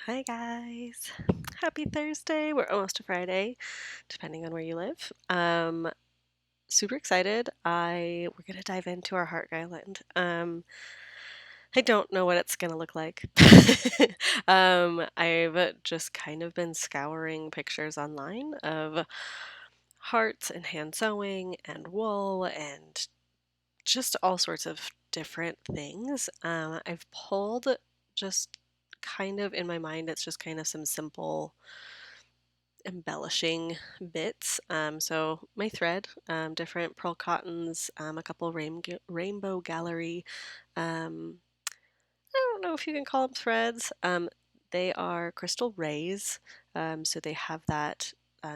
Hi guys. Happy Thursday. We're almost to Friday, depending on where you live. Super excited. We're gonna dive into our heart island. I don't know what it's gonna look like. I've just kind of been scouring pictures online of hearts and hand sewing and wool and just all sorts of different things. I've pulled just kind of in my mind, it's just kind of some simple embellishing bits. So my thread, different pearl cottons, a couple rainbow gallery. Um, I don't know if you can call them threads. They are crystal rays, so they have that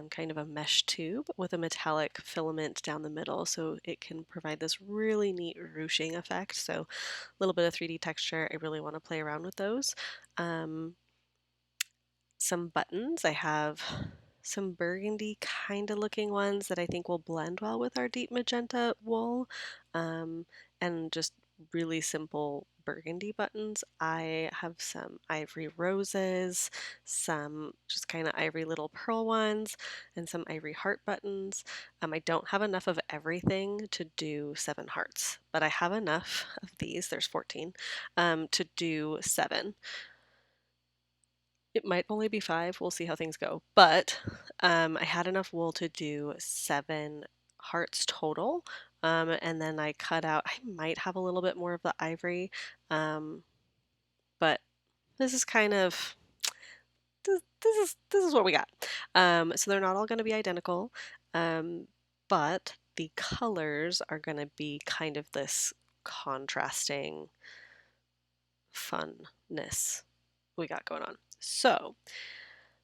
kind of a mesh tube with a metallic filament down the middle, so it can provide this really neat ruching effect. So a little bit of 3D texture. I really want to play around with those. Um, some buttons. I have some burgundy kind of looking ones that I think will blend well with our deep magenta wool, and just really simple burgundy buttons. I have some ivory roses, some just kind of ivory little pearl ones, and some ivory heart buttons. I don't have enough of everything to do 7 hearts, but I have enough of these, there's 14, to do 7. It might only be 5. We'll see how things go. But I had enough wool to do 7 hearts total. And then I cut out, I might have a little bit more of the ivory. Um, but this is kind of, this is what we got. So they're not all going to be identical. But the colors are going to be kind of this contrasting funness we got going on. So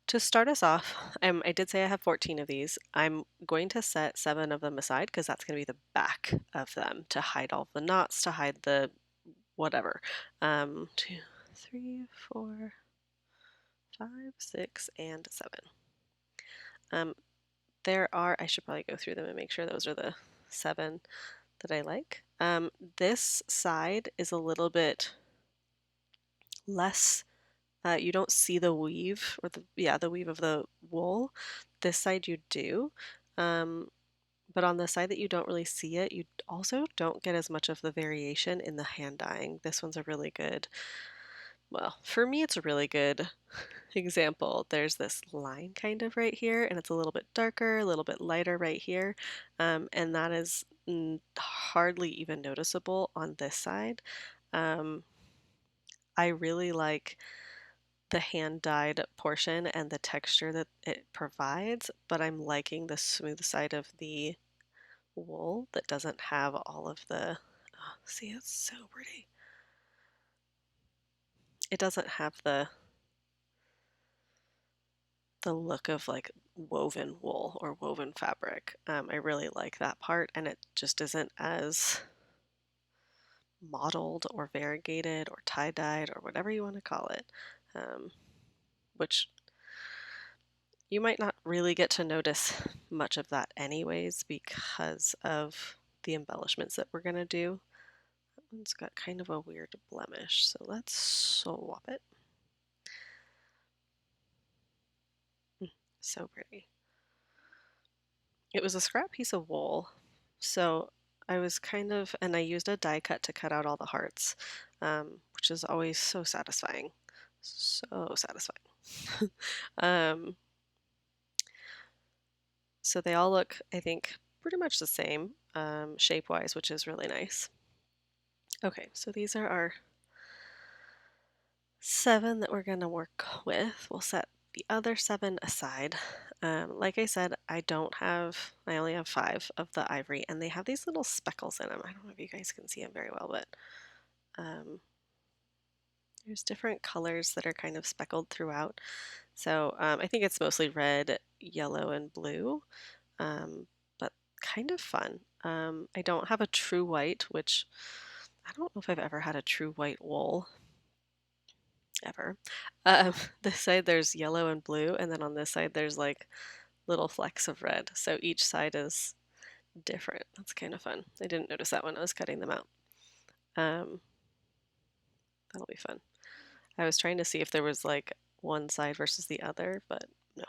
to start us off, I did say I have 14 of these. I'm going to set 7 of them aside because that's going to be the back of them to hide all the knots, to hide the whatever. 2, 3, 4, 5, 6, and 7. Um, there are, I should probably go through them and make sure those are the 7 that I like. This side is a little bit less. You don't see the weave or the weave of the wool. This side you do. Um, but on the side that you don't really see it, you also don't get as much of the variation in the hand dyeing. This one's a really good, well, for me, it's a really good example. There's this line kind of right here, and it's a little bit darker, a little bit lighter right here, and that is hardly even noticeable on this side. Um, I really like the hand dyed portion and the texture that it provides, but I'm liking the smooth side of the wool that doesn't have all of the, oh, see, it's so pretty. It doesn't have the look of like woven wool or woven fabric. I really like that part, and it just isn't as mottled or variegated or tie-dyed or whatever you want to call it, which you might not really get to notice much of that anyways because of the embellishments that we're going to do. That one's got kind of a weird blemish, so let's swap it. So pretty. It was a scrap piece of wool, so I was kind of, and I used a die cut to cut out all the hearts, which is always so satisfying. So satisfying. um, so they all look, I think, pretty much the same shape-wise, which is really nice. Okay, so these are our 7 that we're going to work with. We'll set the other 7 aside. Like I said, I only have 5 of the ivory, and they have these little speckles in them. I don't know if you guys can see them very well, but there's different colors that are kind of speckled throughout. So I think it's mostly red, yellow, and blue, but kind of fun. I don't have a true white, which I don't know if I've ever had a true white wool. Ever. This side there's yellow and blue, and then on this side there's like little flecks of red. So each side is different. That's kind of fun. I didn't notice that when I was cutting them out. That'll be fun. I was trying to see if there was like one side versus the other, but no.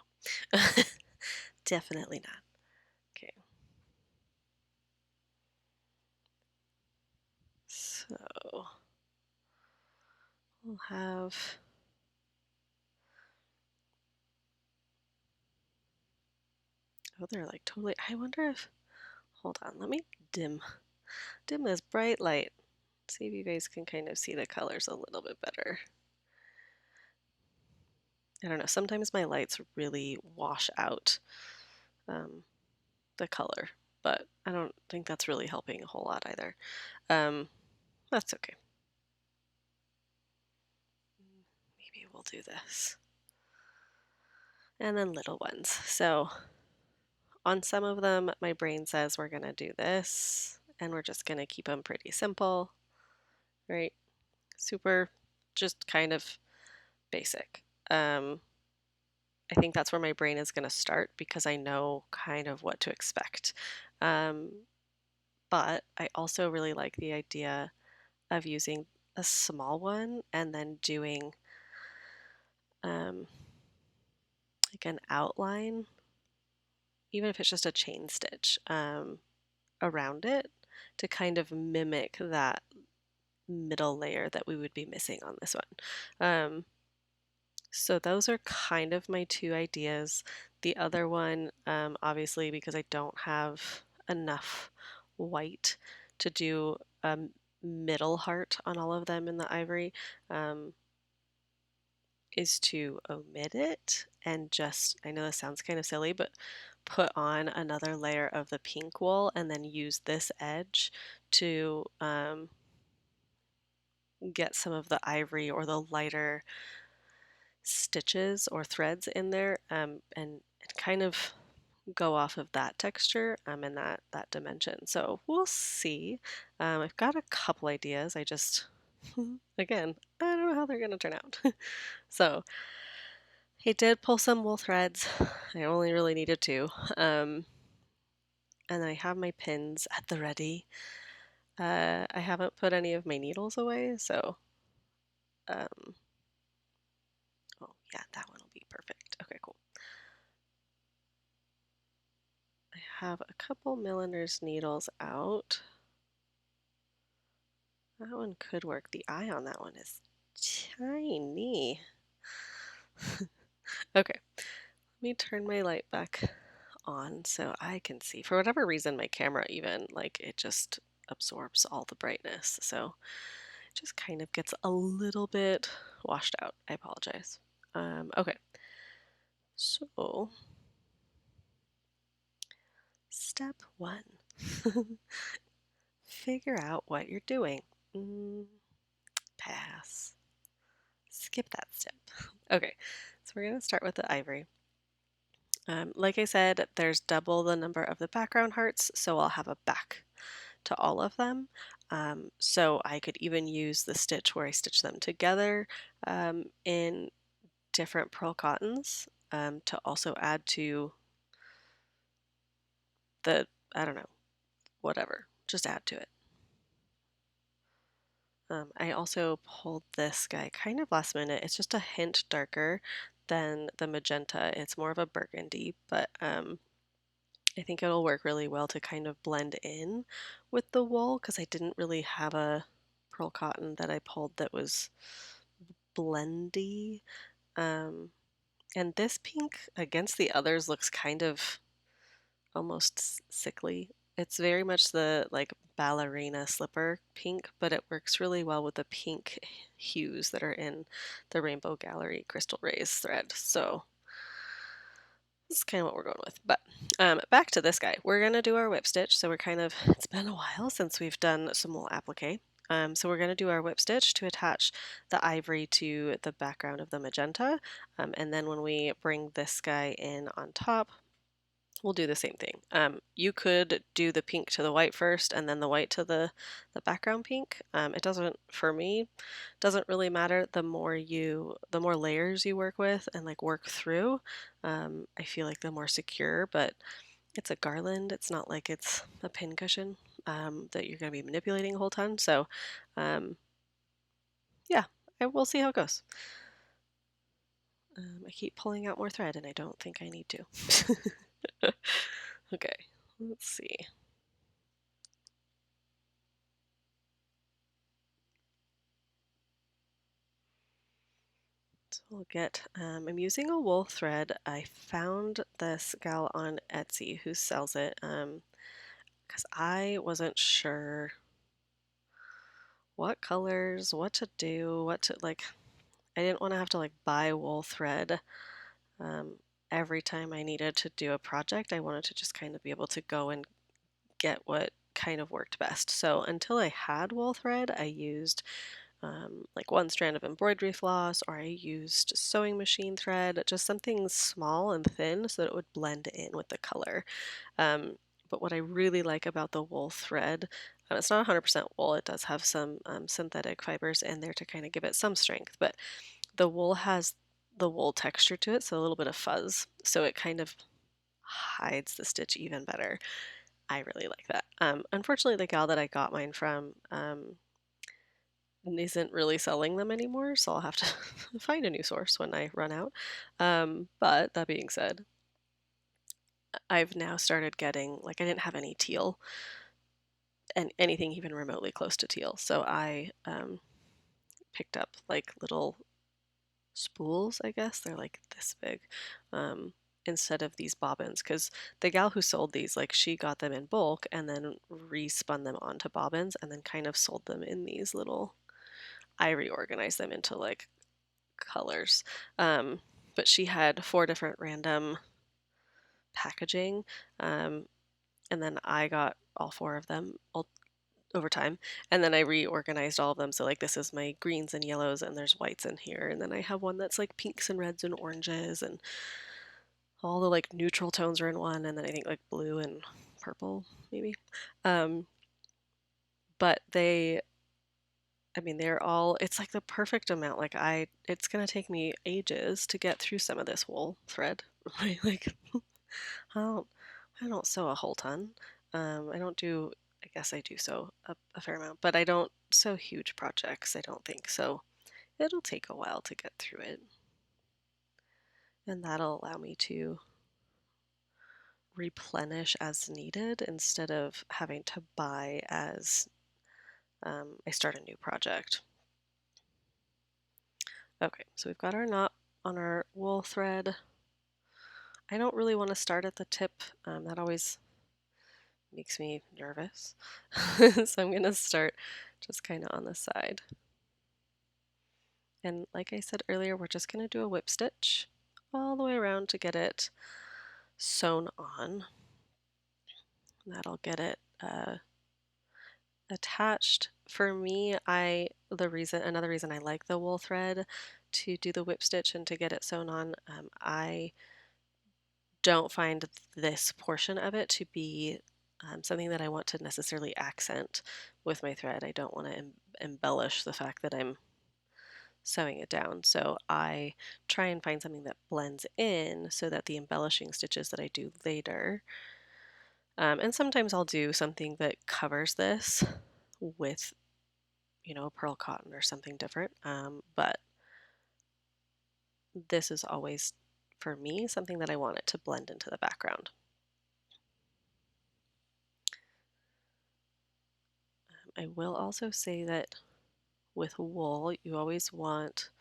Definitely not. Okay. So we'll have, oh, they're like totally, I wonder if, hold on, let me dim this bright light. See if you guys can kind of see the colors a little bit better. I don't know, sometimes my lights really wash out the color, but I don't think that's really helping a whole lot either. That's okay. Maybe we'll do this. And then little ones. So on some of them, my brain says we're going to do this, and we're just going to keep them pretty simple, right? Super, just kind of basic. I think that's where my brain is going to start because I know kind of what to expect. But I also really like the idea of using a small one and then doing like an outline, even if it's just a chain stitch around it to kind of mimic that middle layer that we would be missing on this one. So those are kind of my two ideas. The other one, obviously, because I don't have enough white to do a middle heart on all of them in the ivory, is to omit it and just, I know this sounds kind of silly, but put on another layer of the pink wool and then use this edge to get some of the ivory or the lighter stitches or threads in there, and kind of go off of that texture and that dimension. So we'll see. I've got a couple ideas. I just, again, I don't know how they're going to turn out. So I did pull some wool threads. I only really needed two. And I have my pins at the ready. I haven't put any of my needles away, so oh yeah, that one will be perfect. Okay, cool. I have a couple milliner's needles out. That one could work. The eye on that one is tiny. Okay, let me turn my light back on so I can see. For whatever reason, my camera even, like, it just absorbs all the brightness. So it just kind of gets a little bit washed out. I apologize. Okay, so step one. Figure out what you're doing. Pass. Skip that step. Okay, so we're going to start with the ivory. Like I said, there's double the number of the background hearts, so I'll have a back to all of them. So I could even use the stitch where I stitch them together in different pearl cottons to also add to the, I don't know, whatever, just add to it. I also pulled this guy kind of last minute. It's just a hint darker than the magenta. It's more of a burgundy, but I think it'll work really well to kind of blend in with the wool because I didn't really have a pearl cotton that I pulled that was blendy. And this pink against the others looks kind of almost sickly. It's very much the like ballerina slipper pink, but it works really well with the pink hues that are in the Rainbow Gallery Crystal Rays thread. So this is kind of what we're going with. But back to this guy. We're going to do our whip stitch. So we're kind of, it's been a while since we've done some wool applique. So we're going to do our whip stitch to attach the ivory to the background of the magenta. And then when we bring this guy in on top, we'll do the same thing. You could do the pink to the white first and then the white to the background pink. It doesn't, for me, doesn't really matter. The more layers you work with and like work through, I feel like the more secure, but it's a garland. It's not like it's a pin cushion that you're going to be manipulating a whole ton. So yeah, we'll see how it goes. I keep pulling out more thread and I don't think I need to. Okay, let's see. So we'll get, I'm using a wool thread. I found this gal on Etsy who sells it because I wasn't sure what colors, what to do, what to like. I didn't want to have to like buy wool thread um, every time I needed to do a project. I wanted to just kind of be able to go and get what kind of worked best. So until I had wool thread, I used like one strand of embroidery floss, or I used sewing machine thread, just something small and thin so that it would blend in with the color. But what I really like about the wool thread, it's not 100% wool, it does have some synthetic fibers in there to kind of give it some strength, but the wool has the wool texture to it, so a little bit of fuzz, so it kind of hides the stitch even better. I really like that. Unfortunately, the gal that I got mine from isn't really selling them anymore, so I'll have to find a new source when I run out. But that being said, I've now started getting, like, I didn't have any teal and anything even remotely close to teal, so I picked up like little spools, I guess. They're like this big. Um, instead of these bobbins, because the gal who sold these, like, she got them in bulk and then respun them onto bobbins and then kind of sold them in these little, I reorganized them into like colors. Um, but she had four different random packaging, um, and then I got all four of them all over time, and then I reorganized all of them. So like this is my greens and yellows, and there's whites in here, and then I have one that's like pinks and reds and oranges, and all the like neutral tones are in one, and then I think like blue and purple maybe. Um, but they, I mean, they're all, it's like the perfect amount. Like it's gonna take me ages to get through some of this wool thread. Right? Like I don't, I don't sew a whole ton. I don't do, I guess I do sew a fair amount, but I don't sew huge projects, I don't think. So it'll take a while to get through it. And that'll allow me to replenish as needed instead of having to buy as I start a new project. Okay, so we've got our knot on our wool thread. I don't really want to start at the tip. That always makes me nervous. So I'm going to start just kind of on the side. And like I said earlier, we're just going to do a whip stitch all the way around to get it sewn on. That'll get it attached. For me, another reason I like the wool thread to do the whip stitch and to get it sewn on, I don't find this portion of it to be something that I want to necessarily accent with my thread. I don't want to embellish the fact that I'm sewing it down. So I try and find something that blends in so that the embellishing stitches that I do later, and sometimes I'll do something that covers this with, pearl cotton or something different. But this is always, for me, something that I want it to blend into the background. I will also say that with wool, you always want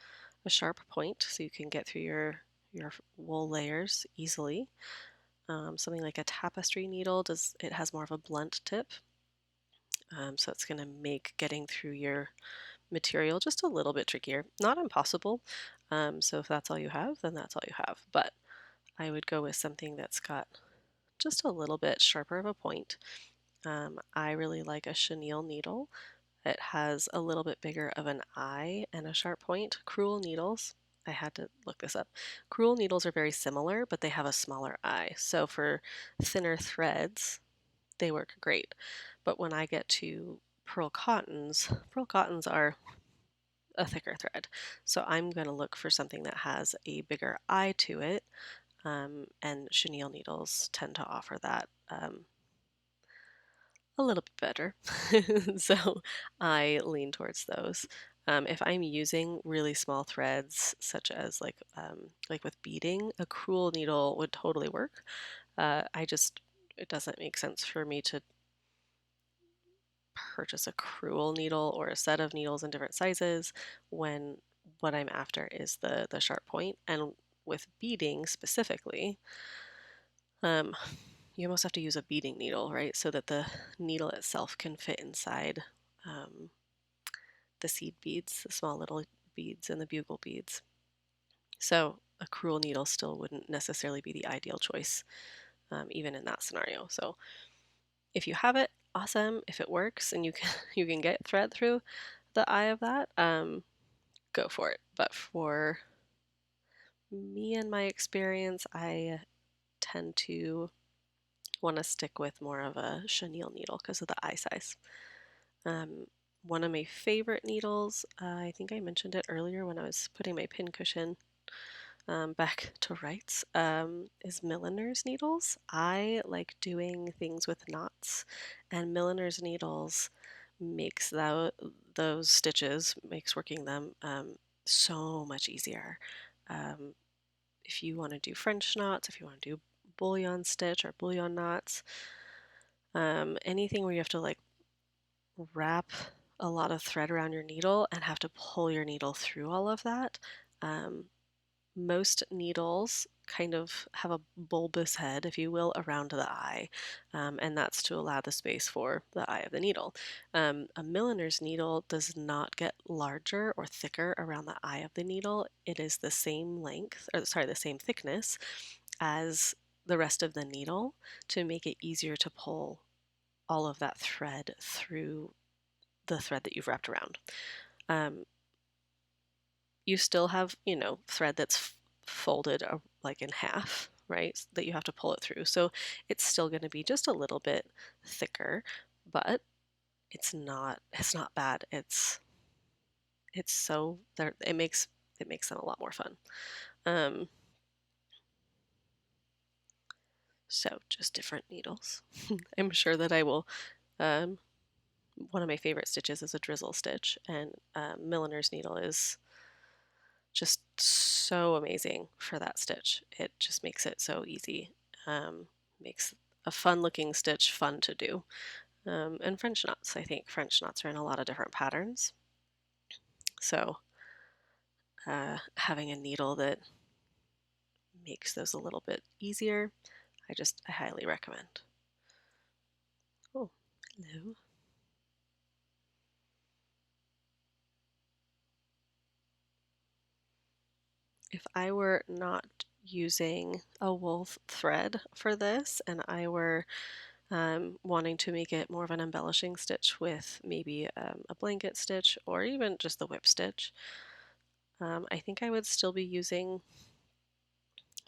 a sharp point so you can get through your wool layers easily. Something like a tapestry needle it has more of a blunt tip, so it's going to make getting through your material just a little bit trickier. Not impossible. So if that's all you have, then that's all you have. But I would go with something that's got just a little bit sharper of a point. I really like a chenille needle. It has a little bit bigger of an eye and a sharp point. Crewel needles, I had to look this up. Crewel needles are very similar, but they have a smaller eye. So for thinner threads, they work great. But when I get to pearl cottons are a thicker thread. So I'm going to look for something that has a bigger eye to it, and chenille needles tend to offer that a little bit better. So I lean towards those. If I'm using really small threads, such as like with beading, a crewel needle would totally work. It doesn't make sense for me to purchase a crewel needle or a set of needles in different sizes when what I'm after is the sharp point. And with beading specifically, um, you almost have to use a beading needle, right? So that the needle itself can fit inside um, the seed beads, the small little beads and the bugle beads. So a crewel needle still wouldn't necessarily be the ideal choice, even in that scenario. So if you have it, awesome. If it works and you can you can get thread through the eye of that, go for it. But for me and my experience, I tend to want to stick with more of a chenille needle because of the eye size. Um, One of my favorite needles, I think I mentioned it earlier when I was putting my pin cushion back to rights, is milliner's needles. I like doing things with knots, and milliner's needles makes those stitches, makes working them so much easier. Um, if you want to do French knots, if you want to do bullion stitch or bullion knots, anything where you have to like wrap a lot of thread around your needle and have to pull your needle through all of that. Um, Most needles kind of have a bulbous head, if you will, around the eye, and that's to allow the space for the eye of the needle. A milliner's needle does not get larger or thicker around the eye of the needle. It is the same length, or sorry, the same thickness as the rest of the needle to make it easier to pull all of that thread through the thread that you've wrapped around. Um, you still have, thread that's folded like in half, right? That you have to pull it through. So it's still going to be just a little bit thicker, but it's not bad. It's so there it makes them a lot more fun. Um, so just different needles. I'm sure that I will um, one of my favorite stitches is a drizzle stitch, and milliner's needle is just so amazing for that stitch. It just makes it so easy. Makes a fun looking stitch fun to do. And French knots, I think French knots are in a lot of different patterns. So having a needle that makes those a little bit easier, I highly recommend. Oh, hello. If I were not using a wool thread for this and I were wanting to make it more of an embellishing stitch with maybe a blanket stitch or even just the whip stitch, I think I would still be using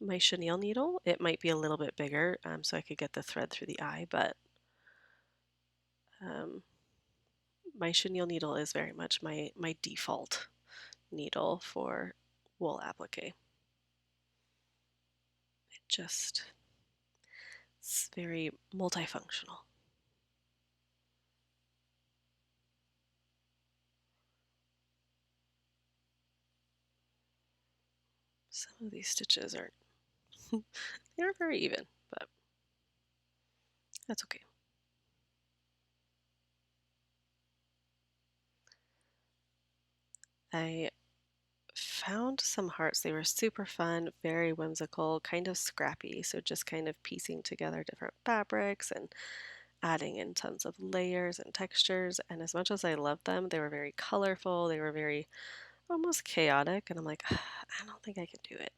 my chenille needle. It might be a little bit bigger so I could get the thread through the eye, but um, my chenille needle is very much my default needle for wool applique. It's very multifunctional. Some of these stitches are they aren't very even, but that's okay. I found some hearts. They were super fun, very whimsical, kind of scrappy. So just kind of piecing together different fabrics and adding in tons of layers and textures. And as much as I loved them, they were very colorful. They were very almost chaotic. And I'm like, I don't think I can do it.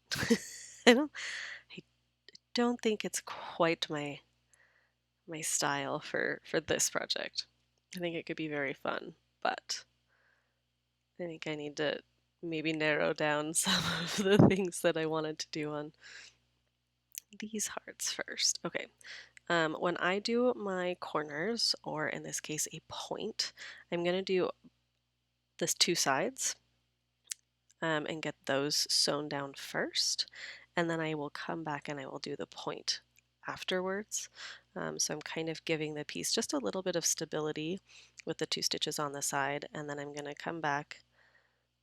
I don't. I don't think it's quite my style for this project. I think it could be very fun, but I think I need to maybe narrow down some of the things that I wanted to do on these hearts first. Okay, when I do my corners, or in this case a point, I'm going to do this two sides and get those sewn down first, and then I will come back and I will do the point afterwards. So I'm kind of giving the piece just a little bit of stability with the two stitches on the side, and then I'm going to come back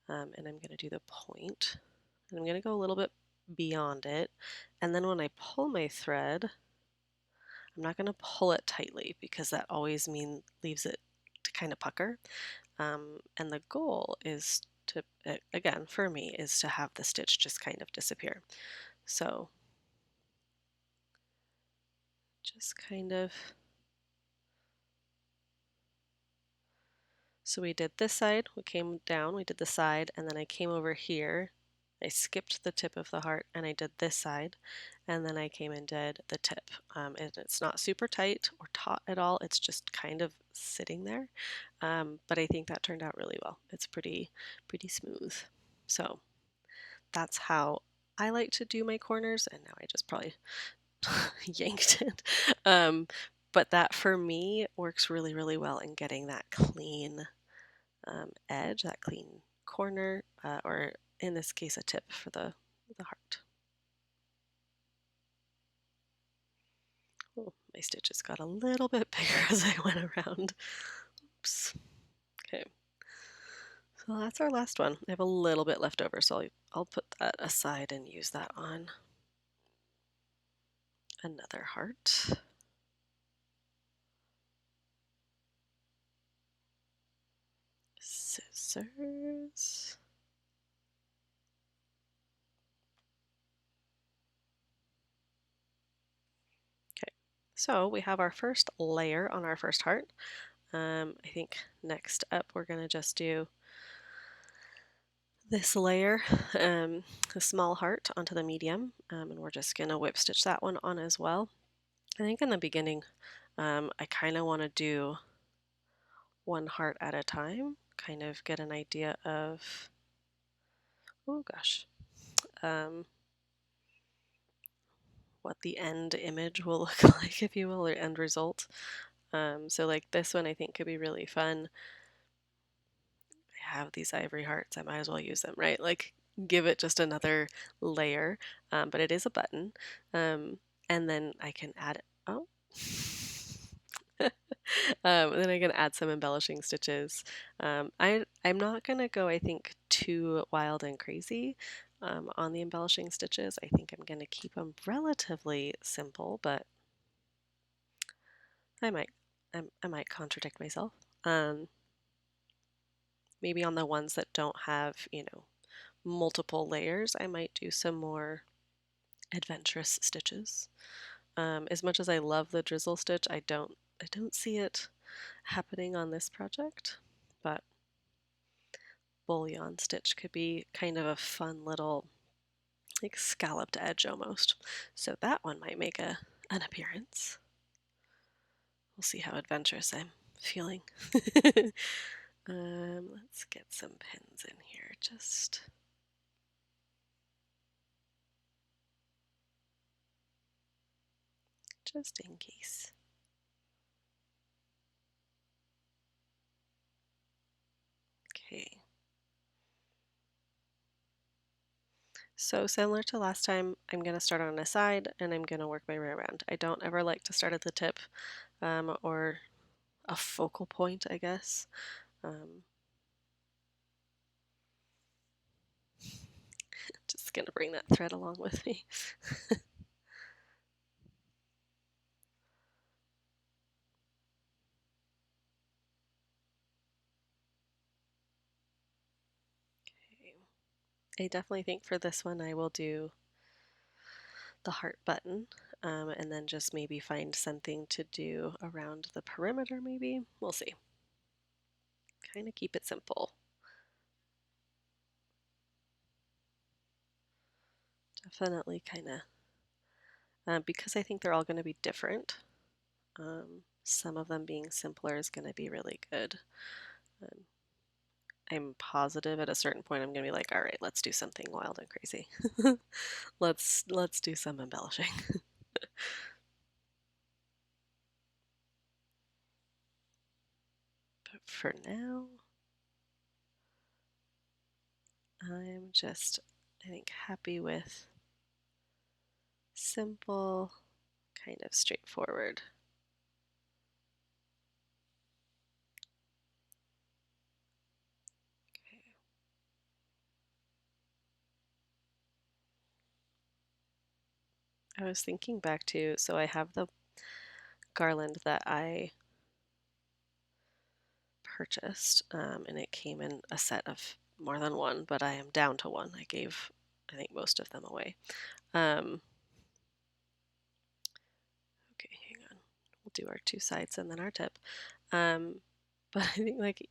and I'm going to do the point. And I'm going to go a little bit beyond it. And then when I pull my thread, I'm not going to pull it tightly because that always leaves it to kind of pucker. And the goal is to, again, for me, is to have the stitch just kind of disappear. So just kind of, so we did this side, we came down, we did the side, and then I came over here. I skipped the tip of the heart and I did this side, and then I came and did the tip. And it's not super tight or taut at all, it's just kind of sitting there. But I think that turned out really well. It's pretty smooth. So that's how I like to do my corners, and now I just probably yanked it. But that for me works really well in getting that clean edge, that clean corner, or in this case a tip for the heart. Oh, my stitches got a little bit bigger as I went around. Oops. Okay. So that's our last one. I have a little bit left over, so I'll put that aside and use that on another heart. Scissors. Okay, so we have our first layer on our first heart. I think next up we're going to just do this layer, a small heart onto the medium, and we're just going to whip stitch that one on as well. I think in the beginning I kind of want to do one heart at a time, kind of get an idea of, oh gosh, what the end image will look like, if you will, or end result. So like this one I think could be really fun. I have these ivory hearts, I might as well use them, right? Like give it just another layer, but it is a button. And then I can add, oh, then I can add some embellishing stitches. I'm not gonna go, I think, too wild and crazy on the embellishing stitches. I think I'm gonna keep them relatively simple, but I might, I might contradict myself. Maybe on the ones that don't have, multiple layers, I might do some more adventurous stitches. As much as I love the drizzle stitch, I don't see it happening on this project, but bullion stitch could be kind of a fun little like scalloped edge almost. So that one might make an appearance. We'll see how adventurous I'm feeling. Let's get some pins in here just in case. Okay. So similar to last time, I'm going to start on a side and I'm going to work my way around. I don't ever like to start at the tip or a focal point, I guess. Just going to bring that thread along with me. Okay. I definitely think for this one I will do the heart button, and then just maybe find something to do around the perimeter maybe. We'll see. Kind of keep it simple. Definitely kind of, because I think they're all going to be different. Some of them being simpler is going to be really good. I'm positive at a certain point I'm going to be like, all right, let's do something wild and crazy. let's do some embellishing. But for now, I'm just, I think, happy with simple, kind of straightforward. Okay. I was thinking back to, so I have the garland that I purchased, and it came in a set of more than one, but I am down to one. I gave, I think, most of them away. Okay, hang on. We'll do our two sides and then our tip. But I think, like,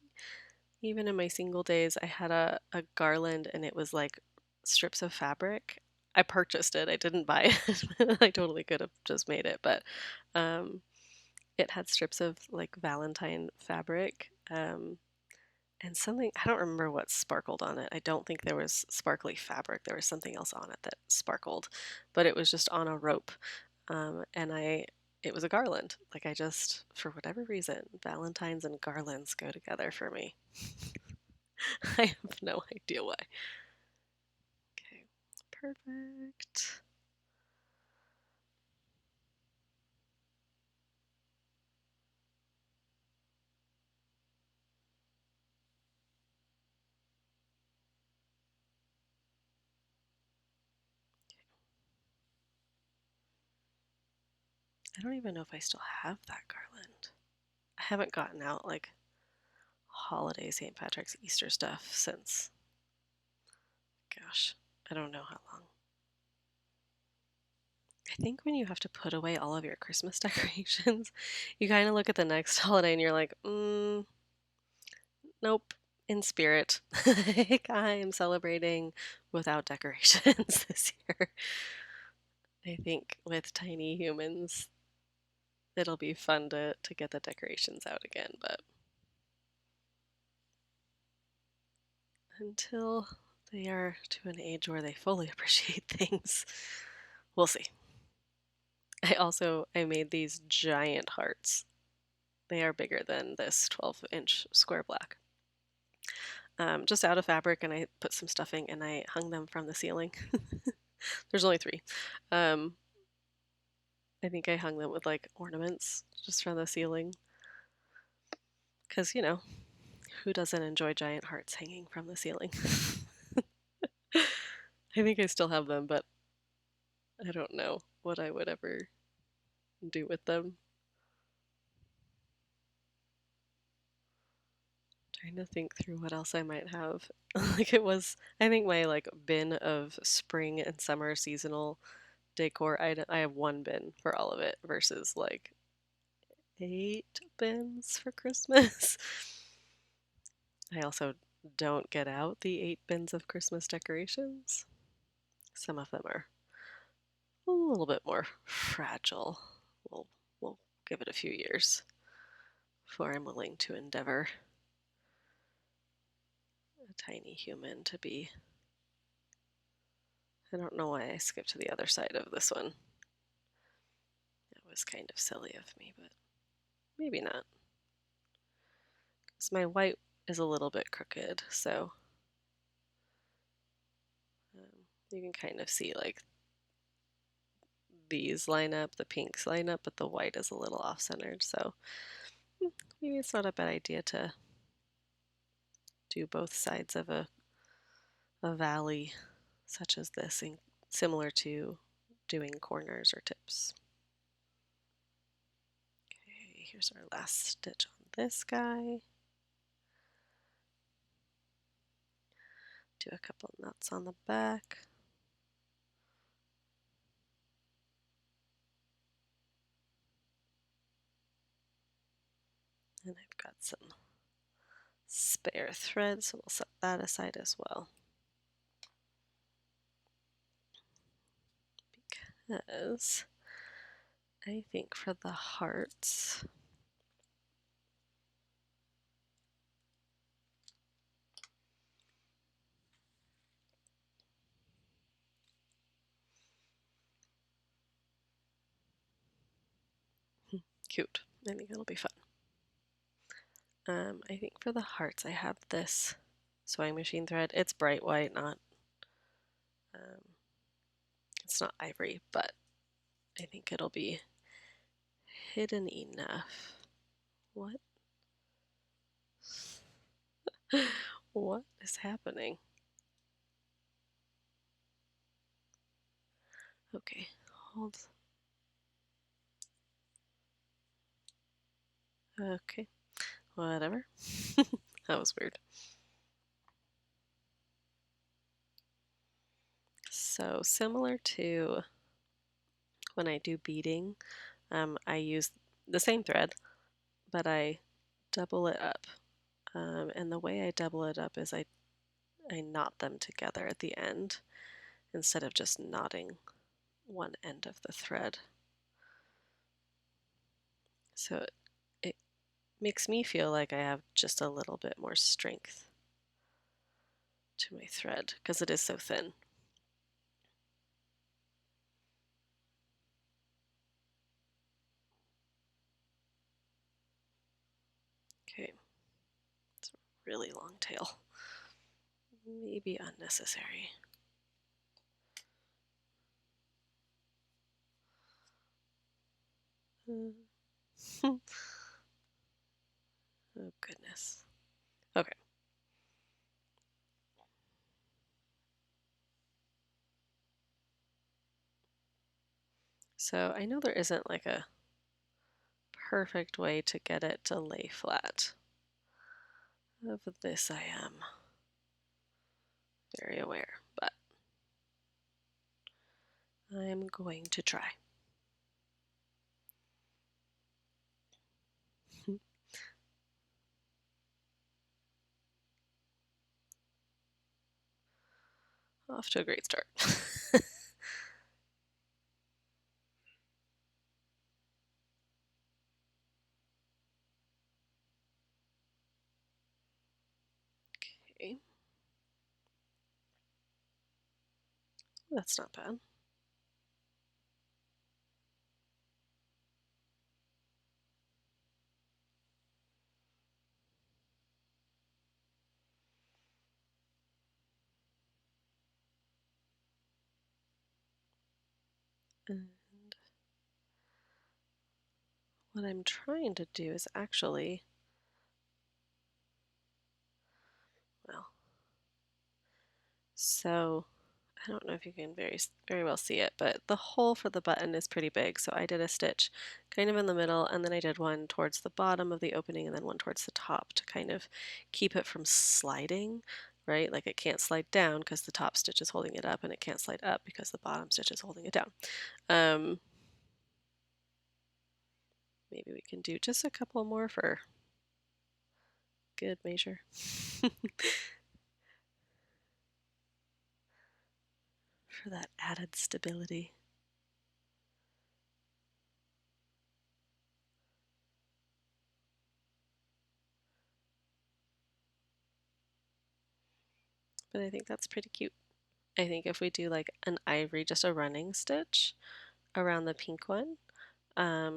even in my single days, I had a garland and it was like strips of fabric. I purchased it. I didn't buy it. I totally could have just made it, but um, it had strips of like Valentine fabric. And something, I don't remember what sparkled on it. I don't think there was sparkly fabric. There was something else on it that sparkled, but it was just on a rope. And it was a garland. Like I just, for whatever reason, Valentines and garlands go together for me. I have no idea why. Okay, perfect. I don't even know if I still have that garland. I haven't gotten out like holiday St. Patrick's Easter stuff since, gosh, I don't know how long. I think when you have to put away all of your Christmas decorations, you kind of look at the next holiday and you're like, nope, in spirit. I am celebrating without decorations this year. I think with tiny humans, it'll be fun to get the decorations out again, but until they are to an age where they fully appreciate things, we'll see. I made these giant hearts. They are bigger than this 12-inch square black. Just out of fabric, and I put some stuffing and I hung them from the ceiling. There's only three. Um, I think I hung them with like ornaments just from the ceiling. Because, who doesn't enjoy giant hearts hanging from the ceiling? I think I still have them, but I don't know what I would ever do with them. Trying to think through what else I might have. Like it was, I think my like bin of spring and summer seasonal decor item, I have one bin for all of it versus like 8 bins for Christmas. I also don't get out the 8 bins of Christmas decorations. Some of them are a little bit more fragile. We'll, we'll give it a few years before I'm willing to endeavor a tiny human to be. I don't know why I skipped to the other side of this one. It was kind of silly of me, but maybe not. Because my white is a little bit crooked, so you can kind of see like these line up, the pinks line up, but the white is a little off-centered, so maybe it's not a bad idea to do both sides of a valley such as this, similar to doing corners or tips. Okay, here's our last stitch on this guy. Do a couple knots on the back. And I've got some spare thread, so we'll set that aside as well. Because I think for the hearts, cute. I think it'll be fun. I think for the hearts, I have this sewing machine thread. It's bright white, um, it's not ivory, but I think it'll be hidden enough. What? What is happening? Okay, Hold. Okay, whatever. That was weird. So similar to when I do beading, I use the same thread, but I double it up. And the way I double it up is I knot them together at the end instead of just knotting one end of the thread. So it makes me feel like I have just a little bit more strength to my thread because it is so thin. Okay, it's a really long tail. Maybe unnecessary. Oh goodness. Okay. So I know there isn't like a perfect way to get it to lay flat. Of this I am very aware, but I'm going to try. Off to a great start. Okay. That's not bad. And what I'm trying to do is actually, well, so I don't know if you can very well see it, but the hole for the button is pretty big. So I did a stitch kind of in the middle, and then I did one towards the bottom of the opening and then one towards the top to kind of keep it from sliding, right? Like it can't slide down because the top stitch is holding it up, and it can't slide up because the bottom stitch is holding it down. Maybe we can do just a couple more for good measure. For that added stability. But I think that's pretty cute. I think if we do like an ivory, just a running stitch around the pink one, I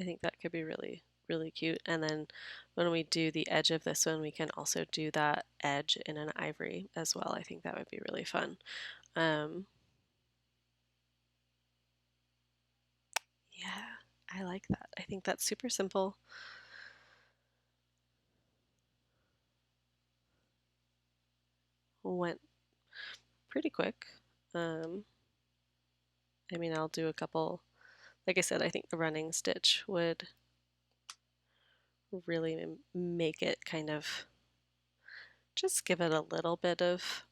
think that could be really, really cute. And then when we do the edge of this one, we can also do that edge in an ivory as well. I think that would be really fun. Yeah, I like that. I think that's super simple. Went pretty quick. I mean, I'll do a couple. Like I said, I think the running stitch would really make it kind of just give it a little bit of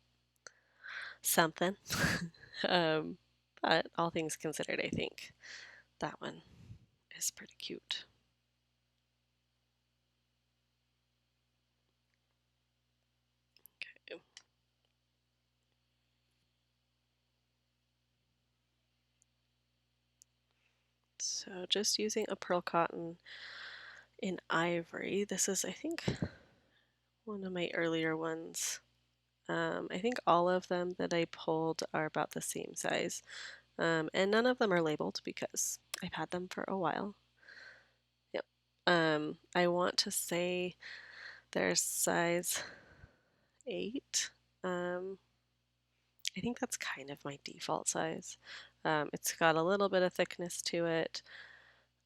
something. um, but all things considered, I think that one is pretty cute. Okay. So just using a pearl cotton in ivory. This is, I think, one of my earlier ones. I think all of them that I pulled are about the same size. And none of them are labeled because I've had them for a while. Yep. I want to say they're size 8. I think that's kind of my default size. It's got a little bit of thickness to it,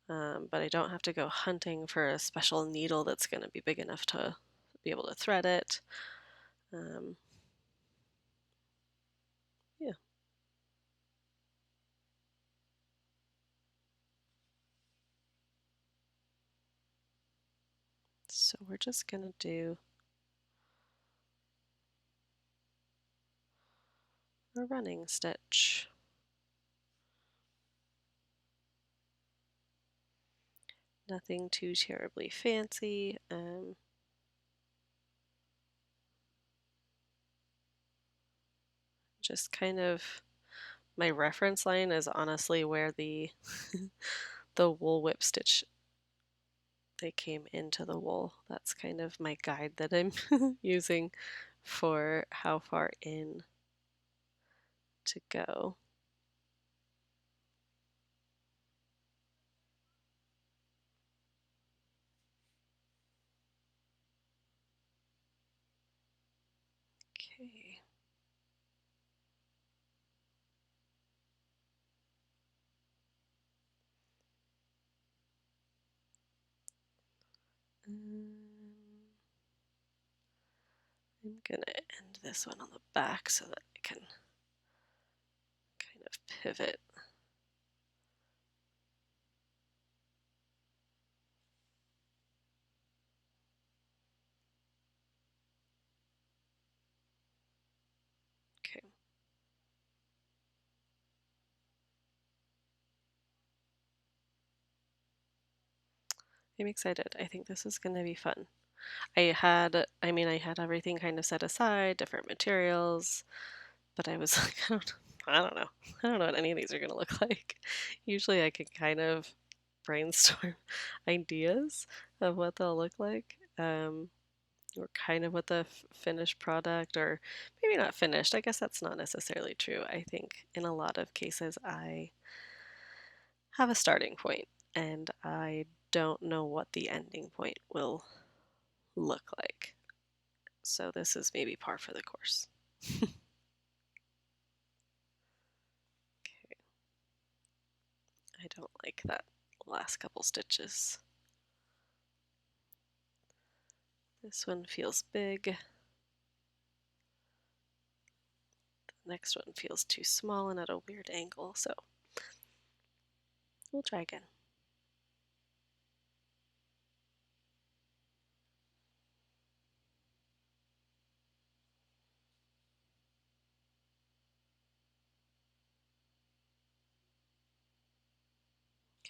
but I don't have to go hunting for a special needle that's going to be big enough to be able to thread it. Yeah. So we're just going to do a running stitch. Nothing too terribly fancy. Just kind of, my reference line is honestly where the the wool whip stitch, they came into the wool. That's kind of my guide that I'm using for how far in to go. Okay. I'm gonna end this one on the back so that I can kind of pivot. Okay. I'm excited. I think this is gonna be fun. I had everything kind of set aside, different materials, but I was like, I don't know. I don't know what any of these are gonna look like. Usually I can kind of brainstorm ideas of what they'll look like, or kind of what the finished product, or maybe not finished. I guess that's not necessarily true. I think in a lot of cases I have a starting point and I don't know what the ending point will look like. So this is maybe par for the course. Okay. I don't like that last couple stitches. This one feels big. The next one feels too small and at a weird angle, so we'll try again.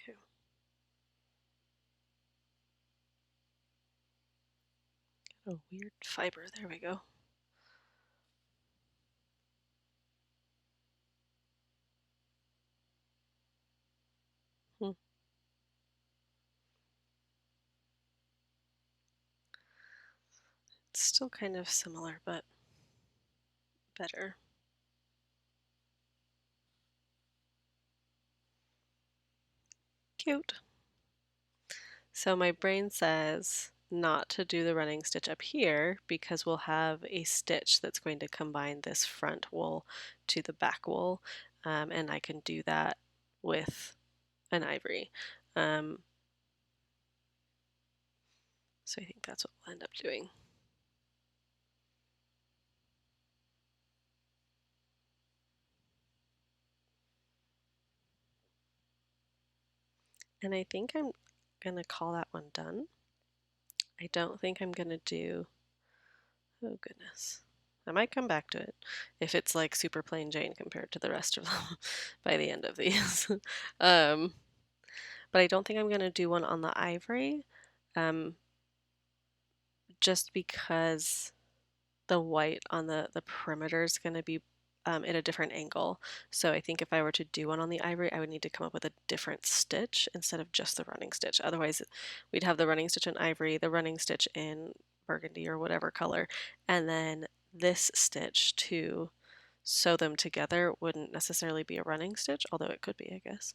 Okay. Got a weird fiber. There we go. Hmm. It's still kind of similar, but better. Cute. So my brain says not to do the running stitch up here because we'll have a stitch that's going to combine this front wool to the back wool, and I can do that with an ivory. So I think that's what we'll end up doing. And I think I'm gonna call that one done. I don't think I'm gonna do, oh goodness. I might come back to it if it's like super plain Jane compared to the rest of them by the end of these. um, but I don't think I'm gonna do one on the ivory, just because the white on the perimeter is going to be at a different angle. So I think if I were to do one on the ivory, I would need to come up with a different stitch instead of just the running stitch. Otherwise, we'd have the running stitch in ivory, the running stitch in burgundy or whatever color, and then this stitch to sew them together wouldn't necessarily be a running stitch, although it could be, I guess.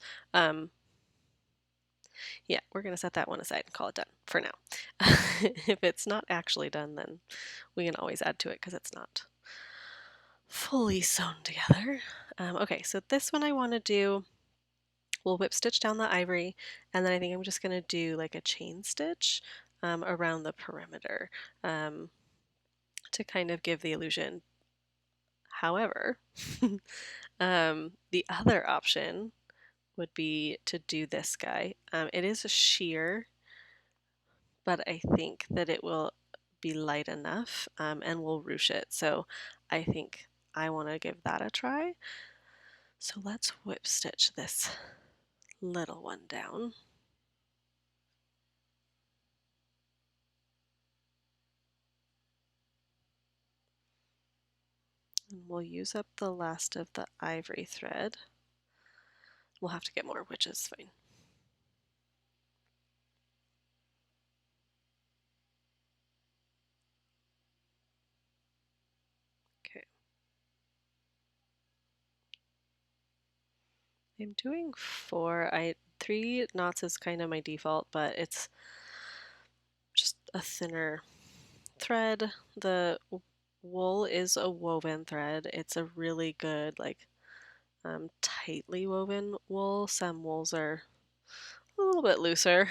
Yeah, we're going to set that one aside and call it done for now. If it's not actually done, then we can always add to it because it's not fully sewn together. Okay, so this one I want to do, we'll whip stitch down the ivory, and then I think I'm just going to do like a chain stitch around the perimeter to kind of give the illusion. However, the other option would be to do this guy. It is a sheer, but I think that it will be light enough and we'll ruche it. So I think I want to give that a try. So let's whip stitch this little one down. And we'll use up the last of the ivory thread. We'll have to get more, which is fine. Okay. I'm doing 4. 3 knots is kind of my default, but it's just a thinner thread. The wool is a woven thread. It's a really good, like, tightly woven wool. Some wools are a little bit looser.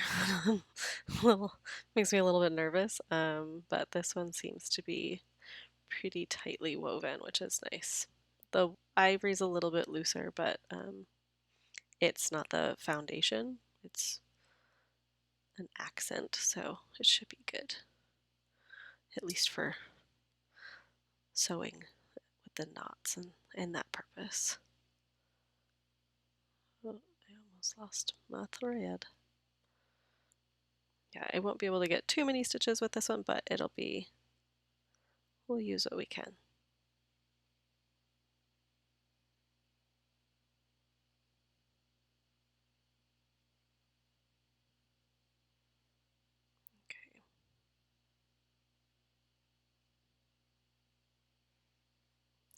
Makes me a little bit nervous, but this one seems to be pretty tightly woven, which is nice. The ivory's a little bit looser, but it's not the foundation. It's an accent, so it should be good, at least for sewing with the knots and that purpose. Oh, I almost lost my thread. Yeah, I won't be able to get too many stitches with this one, but we'll use what we can. Okay.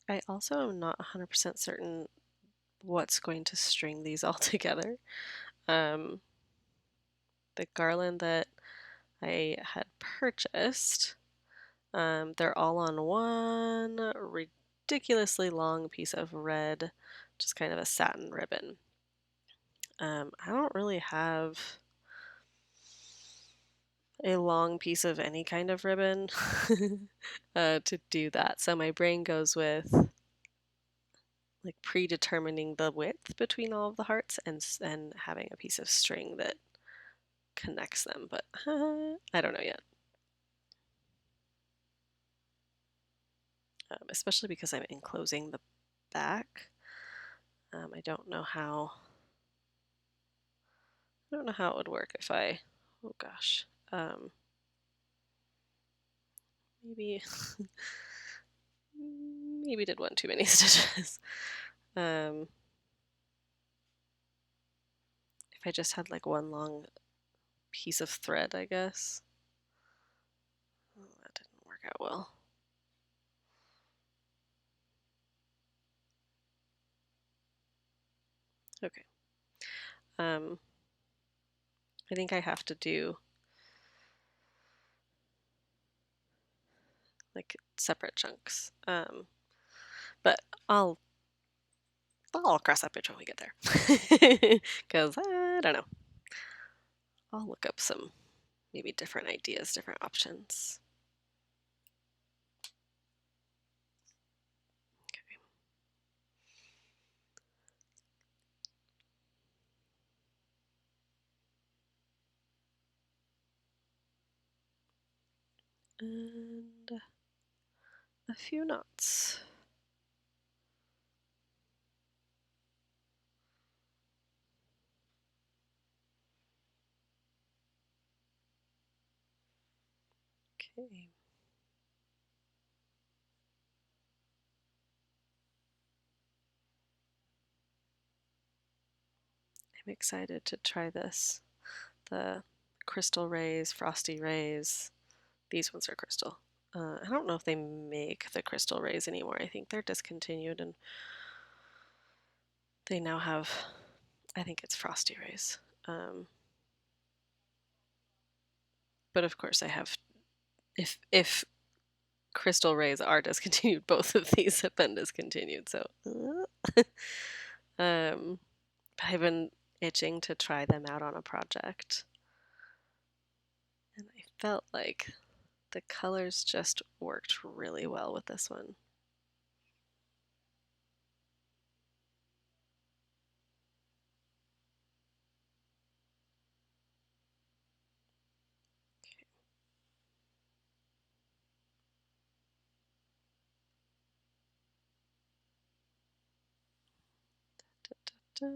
I also am not 100% certain what's going to string these all together. The garland that I had purchased, they're all on one ridiculously long piece of red, just kind of a satin ribbon. I don't really have a long piece of any kind of ribbon to do that. So my brain goes with like predetermining the width between all of the hearts and having a piece of string that connects them, but I don't know yet. Especially because I'm enclosing the back. I don't know how it would work if oh gosh, maybe maybe did one too many stitches. If I just had like one long piece of thread, I guess. Oh, that didn't work out well. Okay. I think I have to do like separate chunks. But I'll cross that bridge when we get there. Because I don't know. I'll look up some maybe different ideas, different options. Okay. And a few knots. Okay. I'm excited to try this. The crystal rays, frosty rays. These ones are crystal. I don't know if they make the crystal rays anymore. I think they're discontinued and they now have, I think it's frosty rays. But of course I have, if crystal rays are discontinued, both of these have been discontinued. So, I've been itching to try them out on a project. And I felt like the colors just worked really well with this one. Da.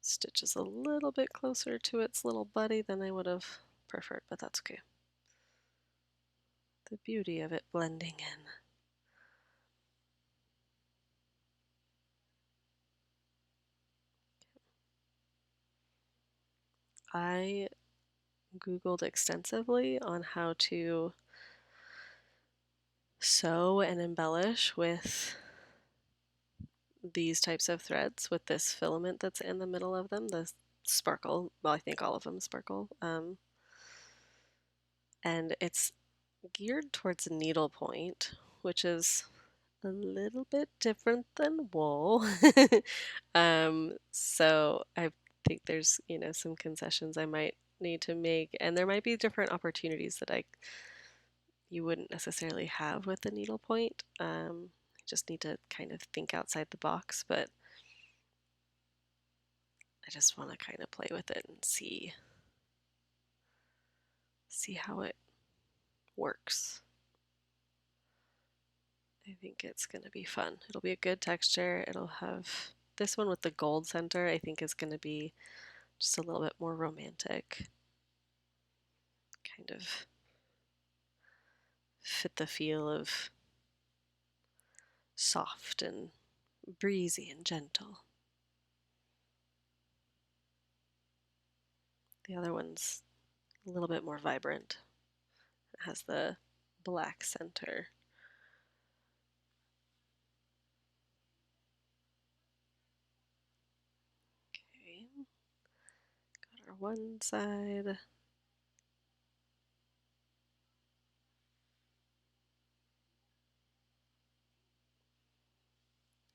Stitch is a little bit closer to its little buddy than I would have preferred, but that's okay. The beauty of it blending in. I Googled extensively on how to sew and embellish with these types of threads with this filament that's in the middle of them, the sparkle. Well, I think all of them sparkle. And it's geared towards needlepoint, which is a little bit different than wool. So I think there's, some concessions I might need to make, and there might be different opportunities that you wouldn't necessarily have with the needlepoint. I just need to kind of think outside the box, but I just want to kind of play with it and see how it works. I think it's going to be fun. It'll be a good texture. It'll have this one with the gold center, I think is going to be just a little bit more romantic. Kind of fit the feel of soft and breezy and gentle. The other one's a little bit more vibrant. It has the black center. Okay, got our one side.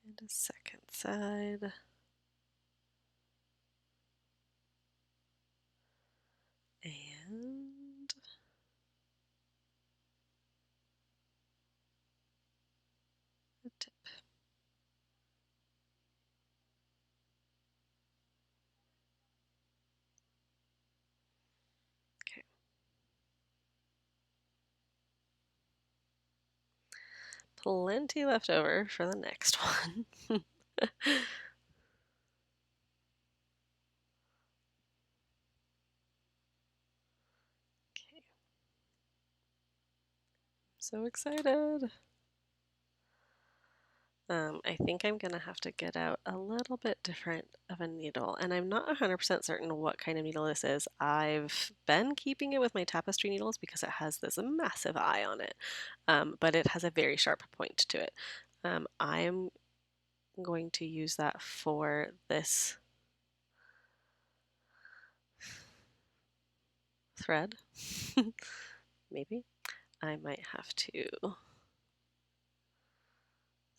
And a second side. And a tip. Okay. Plenty left over for the next one. Okay. So excited. I think I'm gonna have to get out a little bit different of a needle, and I'm not 100% certain what kind of needle this is. I've been keeping it with my tapestry needles because it has this massive eye on it, but it has a very sharp point to it. I am going to use that for this thread. Maybe I might have to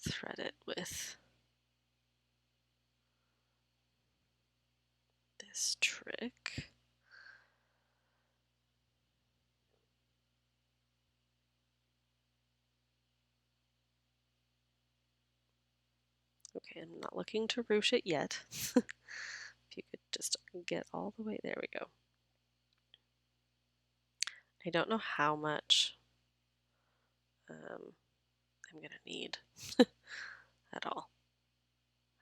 thread it with this trick. Okay, I'm not looking to ruche it yet. If you could just get all the way, there we go. I don't know how much I'm gonna need at all.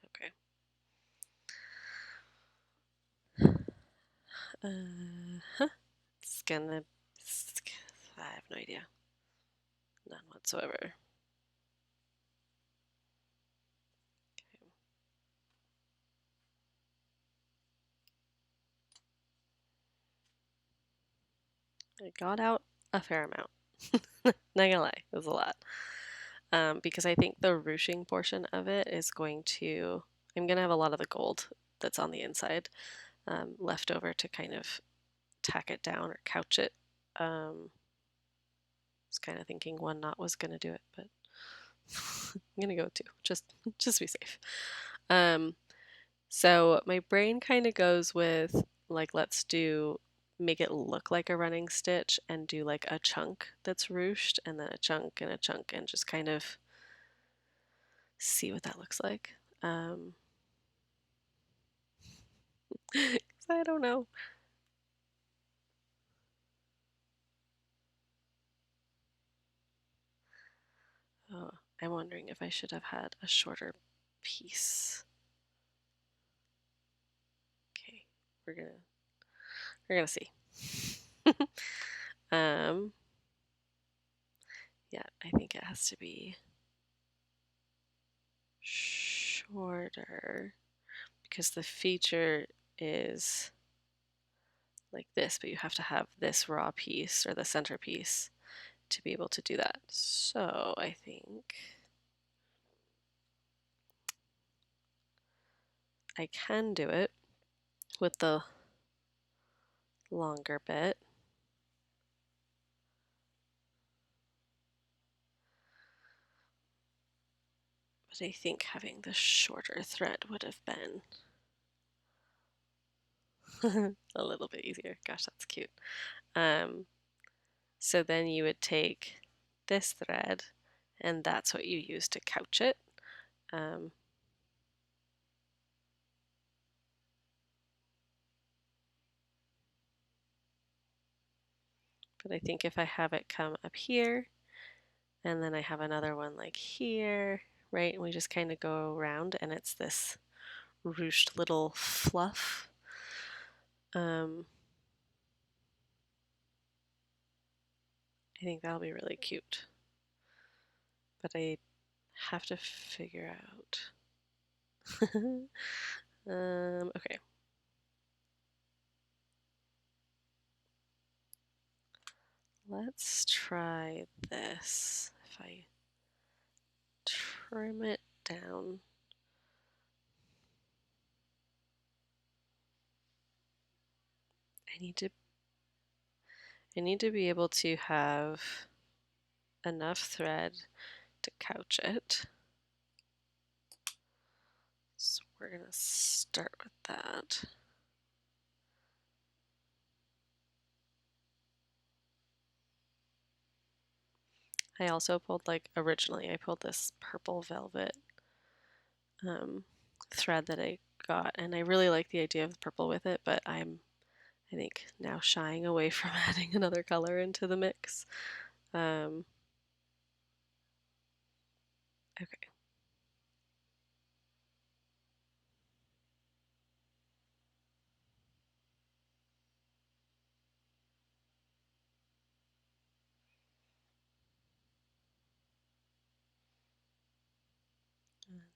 Okay. It's gonna, I have no idea. None whatsoever. I got out a fair amount. Not gonna lie, it was a lot. Because I think the ruching portion of it is going to, I'm gonna have a lot of the gold that's on the inside left over to kind of tack it down or couch it. I was kind of thinking one knot was gonna do it, but I'm gonna go two, just be safe. So my brain kind of goes with like, let's make it look like a running stitch and do like a chunk that's ruched and then a chunk and just kind of see what that looks like. 'Cause I don't know. Oh, I'm wondering if I should have had a shorter piece. Okay, we're gonna see. um, yeah, I think it has to be shorter because the feature is like this, but you have to have this raw piece or the centerpiece to be able to do that. So I think I can do it with the longer bit. But I think having the shorter thread would have been a little bit easier. Gosh, that's cute. So then you would take this thread and that's what you use to couch it. But I think if I have it come up here and then I have another one like here, right? And we just kind of go around and it's this ruched little fluff. I think that'll be really cute. But I have to figure out. Okay. Let's try this. If I trim it down. I need to be able to have enough thread to couch it. So we're gonna start with that. I also pulled originally I pulled this purple velvet thread that I got, and I really like the idea of the purple with it, but I think now shying away from adding another color into the mix. Okay.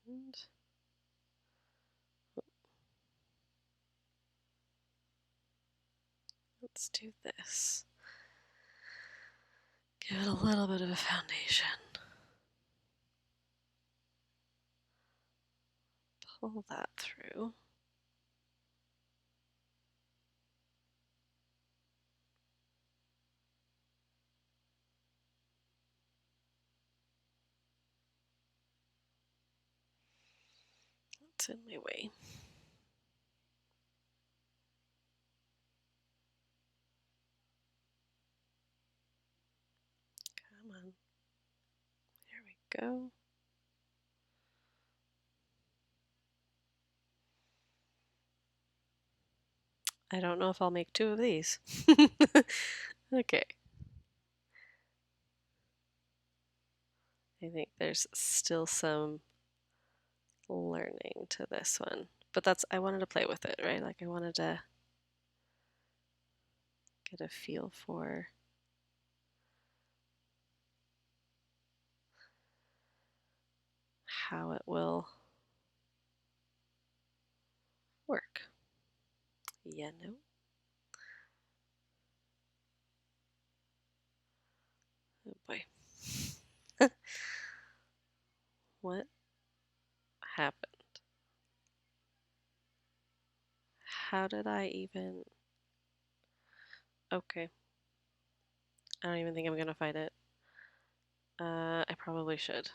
And let's do this. Give it a little bit of a foundation. Pull that through. That's in my way. Come on. There we go. I don't know if I'll make two of these. Okay. I think there's still some learning to this one. But I wanted to play with it, right? Like I wanted to get a feel for how it will work. Yeah, no. Oh boy. What happened? How did I even... Okay. I don't even think I'm gonna fight it. I probably should.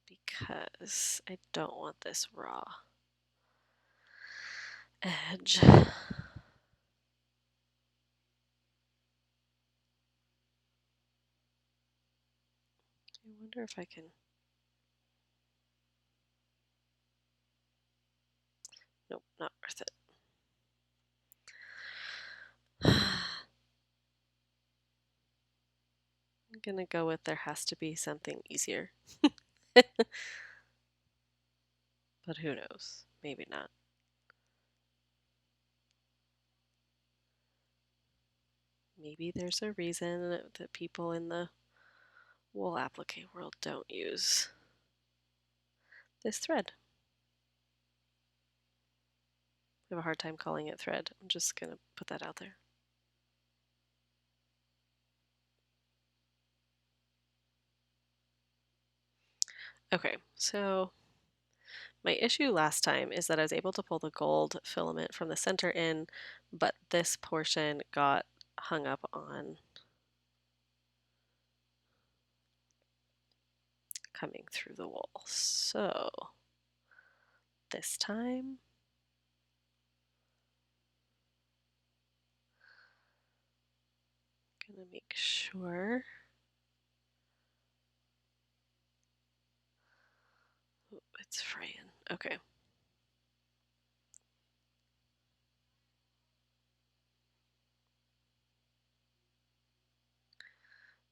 Because I don't want this raw edge. I wonder if I can... Nope, not worth it. I'm gonna go with there has to be something easier. But who knows? Maybe not. Maybe there's a reason that people in the wool applique world don't use this thread. I have a hard time calling it thread. I'm just gonna put that out there. Okay, so my issue last time is that I was able to pull the gold filament from the center in, but this portion got hung up on coming through the wool. So this time, I'm gonna make sure. Ooh, it's fraying. Okay.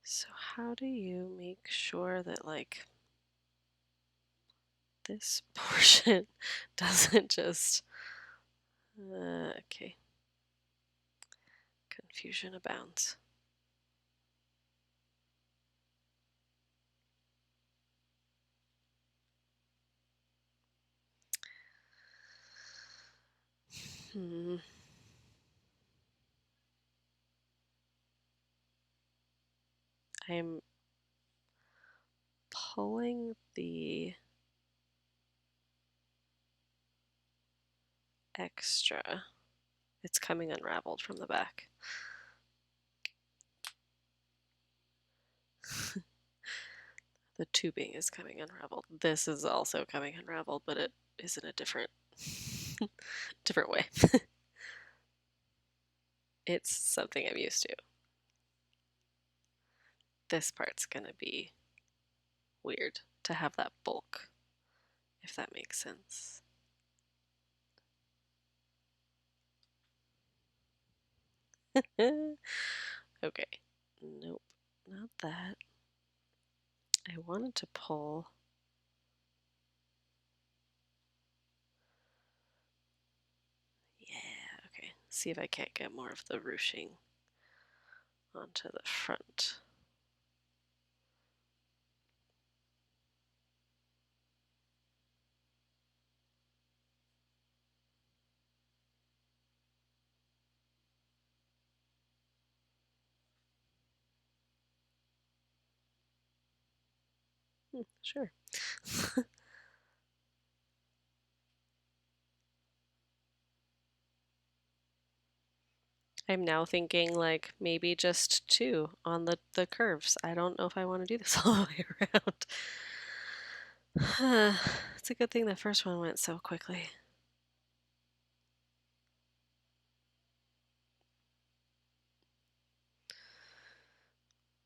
So how do you make sure that like this portion doesn't just okay. Confusion abounds. Hmm. I'm pulling the extra. It's coming unraveled from the back. The tubing is coming unraveled. This is also coming unraveled, but it is in a different different way. It's something I'm used to. This part's gonna be weird to have that bulk, if that makes sense. Okay, nope, not that. I wanted to pull. Yeah, okay. See if I can't get more of the ruching onto the front. Sure. I'm now thinking like maybe just two on the curves. I don't know if I want to do this all the way around. It's a good thing the first one went so quickly.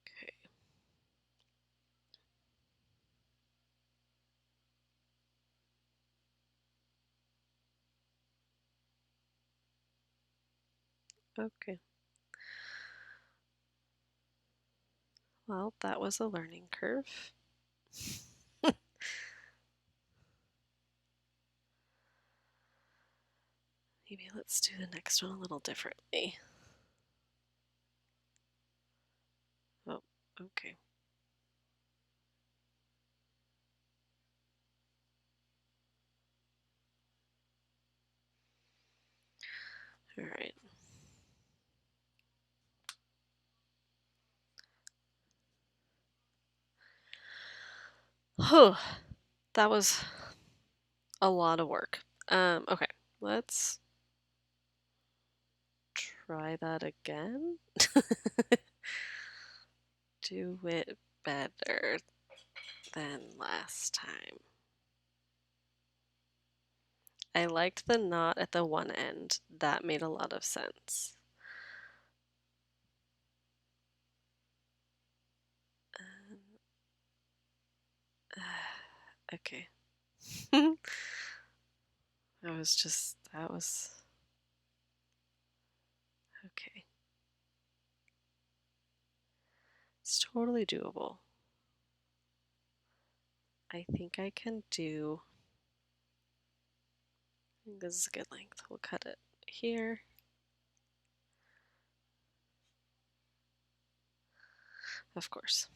Okay. Okay. Well, that was a learning curve. Maybe let's do the next one a little differently. Oh, okay. All right. Oh, that was a lot of work. Okay, let's try that again. Do it better than last time. I liked the knot at the one end. That made a lot of sense. Okay. That was okay. It's totally doable. I think I can do, I think this is a good length. We'll cut it here. Of course.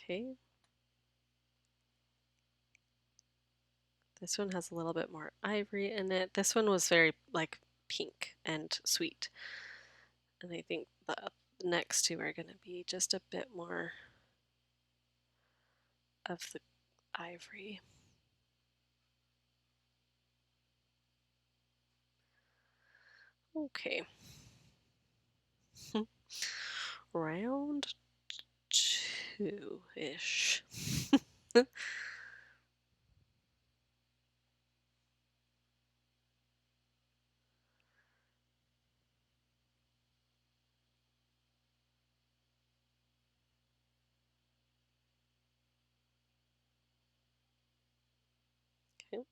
Okay. This one has a little bit more ivory in it. This one was very like pink and sweet. And I think the next two are going to be just a bit more of the ivory. Okay. Round two-ish. Okay.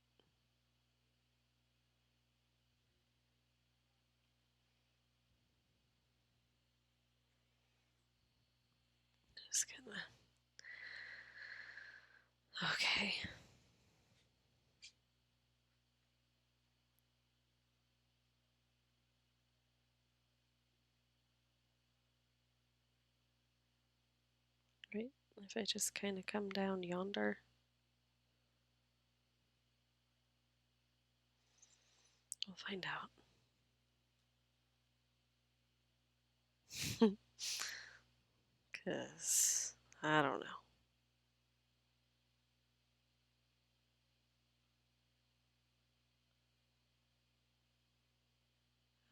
Just gonna. Okay. Right. If I just kind of come down yonder. We'll find out. Because I don't know.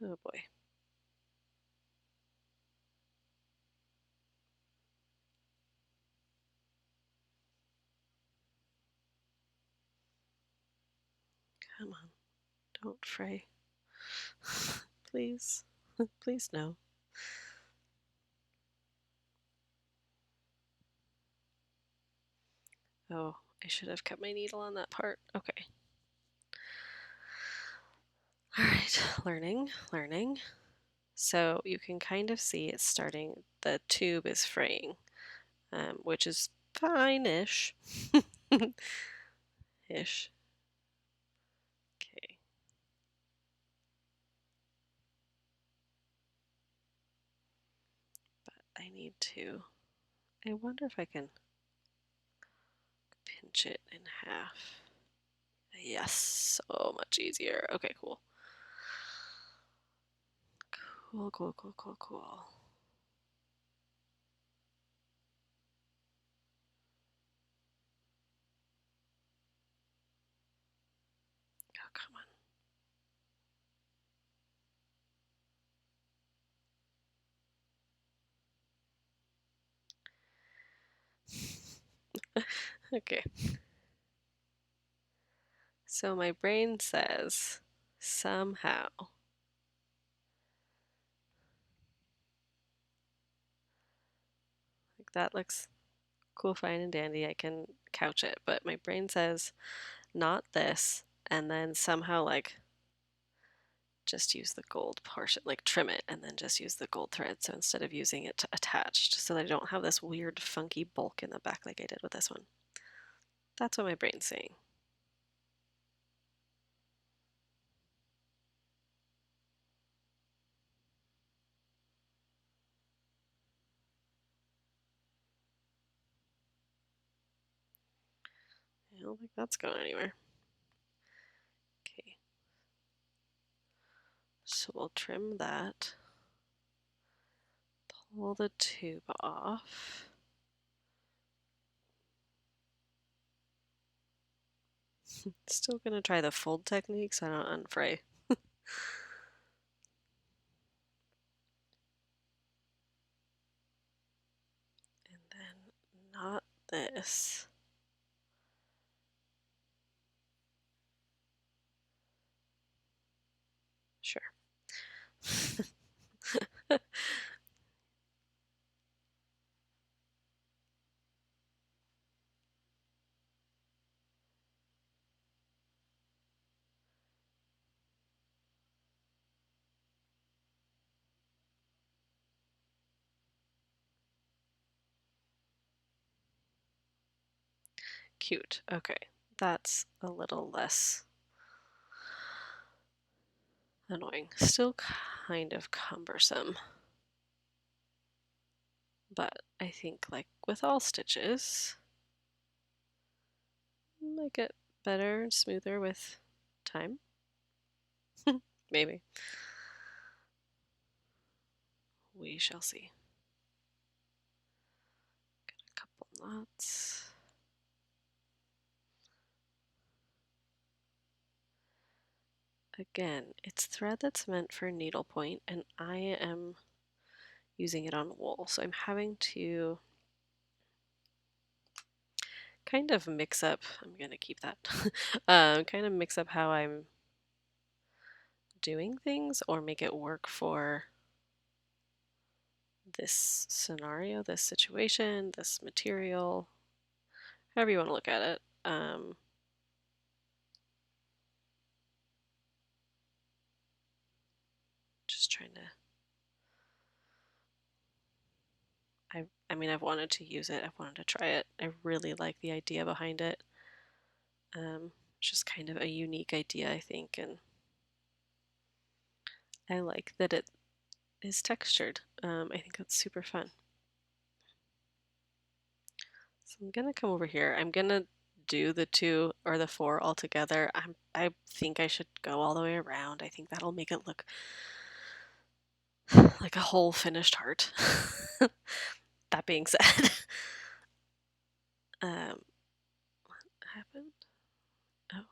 Oh boy. Come on. Don't fray. Please. Please no. Oh, I should have kept my needle on that part. Okay. All right. Learning. So you can kind of see it's starting, the tube is fraying, which is fine-ish. Ish. Okay. But I need to, I wonder if I can pinch it in half. Yes, so much easier. Okay, cool. Cool. Oh, come on. Okay. So my brain says somehow, like that looks cool, fine, and dandy. I can couch it, but my brain says not this, and then somehow like just use the gold portion, like trim it and then just use the gold thread. So instead of using it attached, so that I don't have this weird funky bulk in the back like I did with this one. That's what my brain's saying. I don't think that's going anywhere. Okay. So we'll trim that. Pull the tube off. Still gonna try the fold technique so I don't unfray. And then not this. Sure. Cute. Okay, that's a little less annoying. Still kind of cumbersome. But I think, like with all stitches, might get better and smoother with time. Maybe. We shall see. Got a couple knots. Again, it's thread that's meant for needlepoint, and I am using it on wool, so I'm having to kind of mix up. I'm gonna keep that. Kind of mix up how I'm doing things or make it work for this scenario, this situation, this material, however you want to look at it. Just trying to. I mean, I've wanted to use it. I've wanted to try it. I really like the idea behind it. It's just kind of a unique idea, I think, and I like that it is textured. I think that's super fun. So I'm gonna come over here. I'm gonna do the 2 or the 4 all together. I think I should go all the way around. I think that'll make it look like a whole finished heart. That being said, what happened? Oh,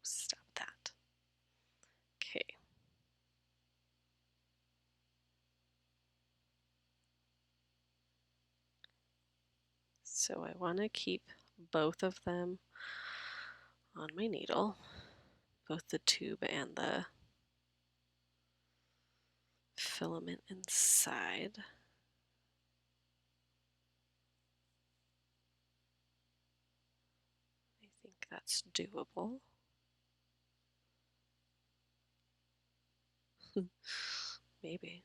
stop that. Okay. So I want to keep both of them on my needle, both the tube and the filament inside. I think that's doable. Maybe.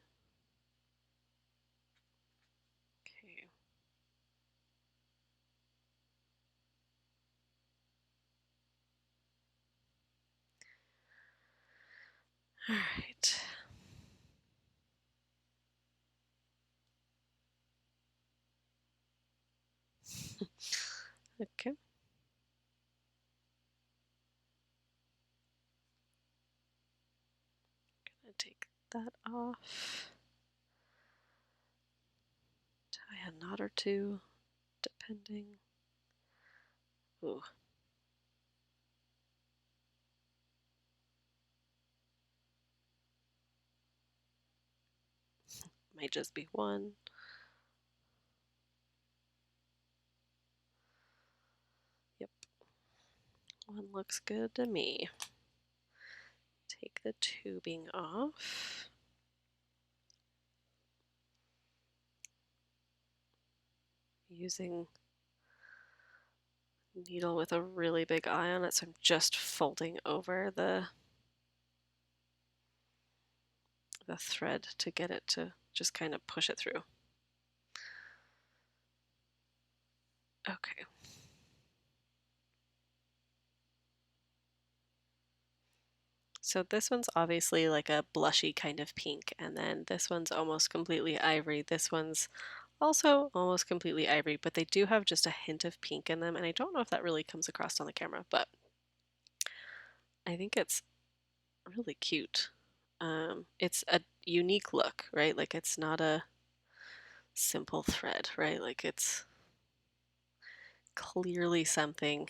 Okay. All right. Okay. Gonna take that off. Tie a knot or two, depending. Ooh. Might just be one. Yep. One looks good to me. Take the tubing off. Using needle with a really big eye on it, so I'm just folding over the thread to get it to just kind of push it through. Okay. So this one's obviously like a blushy kind of pink, and then this one's almost completely ivory. This one's also almost completely ivory, but they do have just a hint of pink in them, and I don't know if that really comes across on the camera, but I think it's really cute. It's a unique look, right? Like it's not a simple thread, right? Like it's clearly something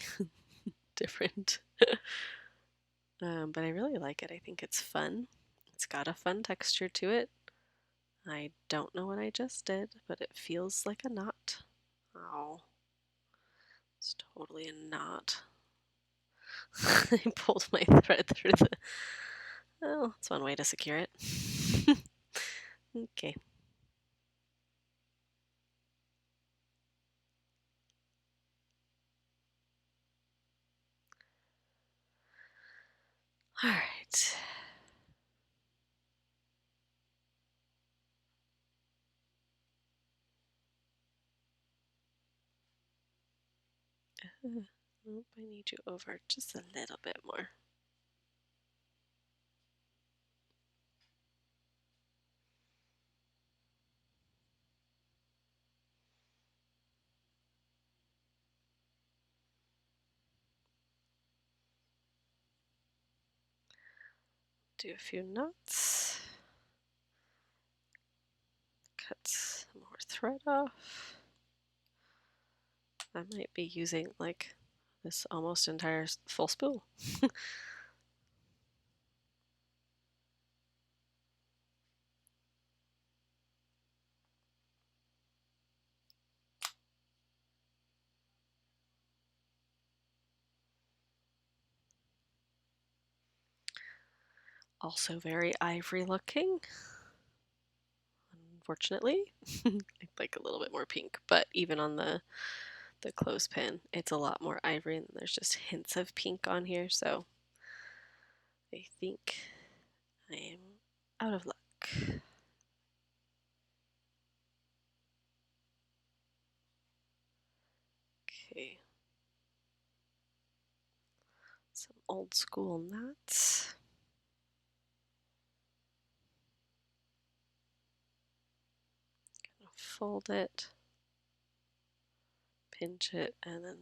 different. But I really like it. I think it's fun. It's got a fun texture to it. I don't know what I just did, but it feels like a knot. Oh, it's totally a knot. I pulled my thread through the. Oh, that's one way to secure it. Okay. All right. Nope, I need you over just a little bit more. Do a few knots. Cut some more thread off. I might be using like this almost entire full spool. Also very ivory looking, unfortunately. I'd like a little bit more pink, but even on the clothespin, it's a lot more ivory, and there's just hints of pink on here, so I think I am out of luck. Okay. Some old school knots. Gonna fold it, pinch it, and then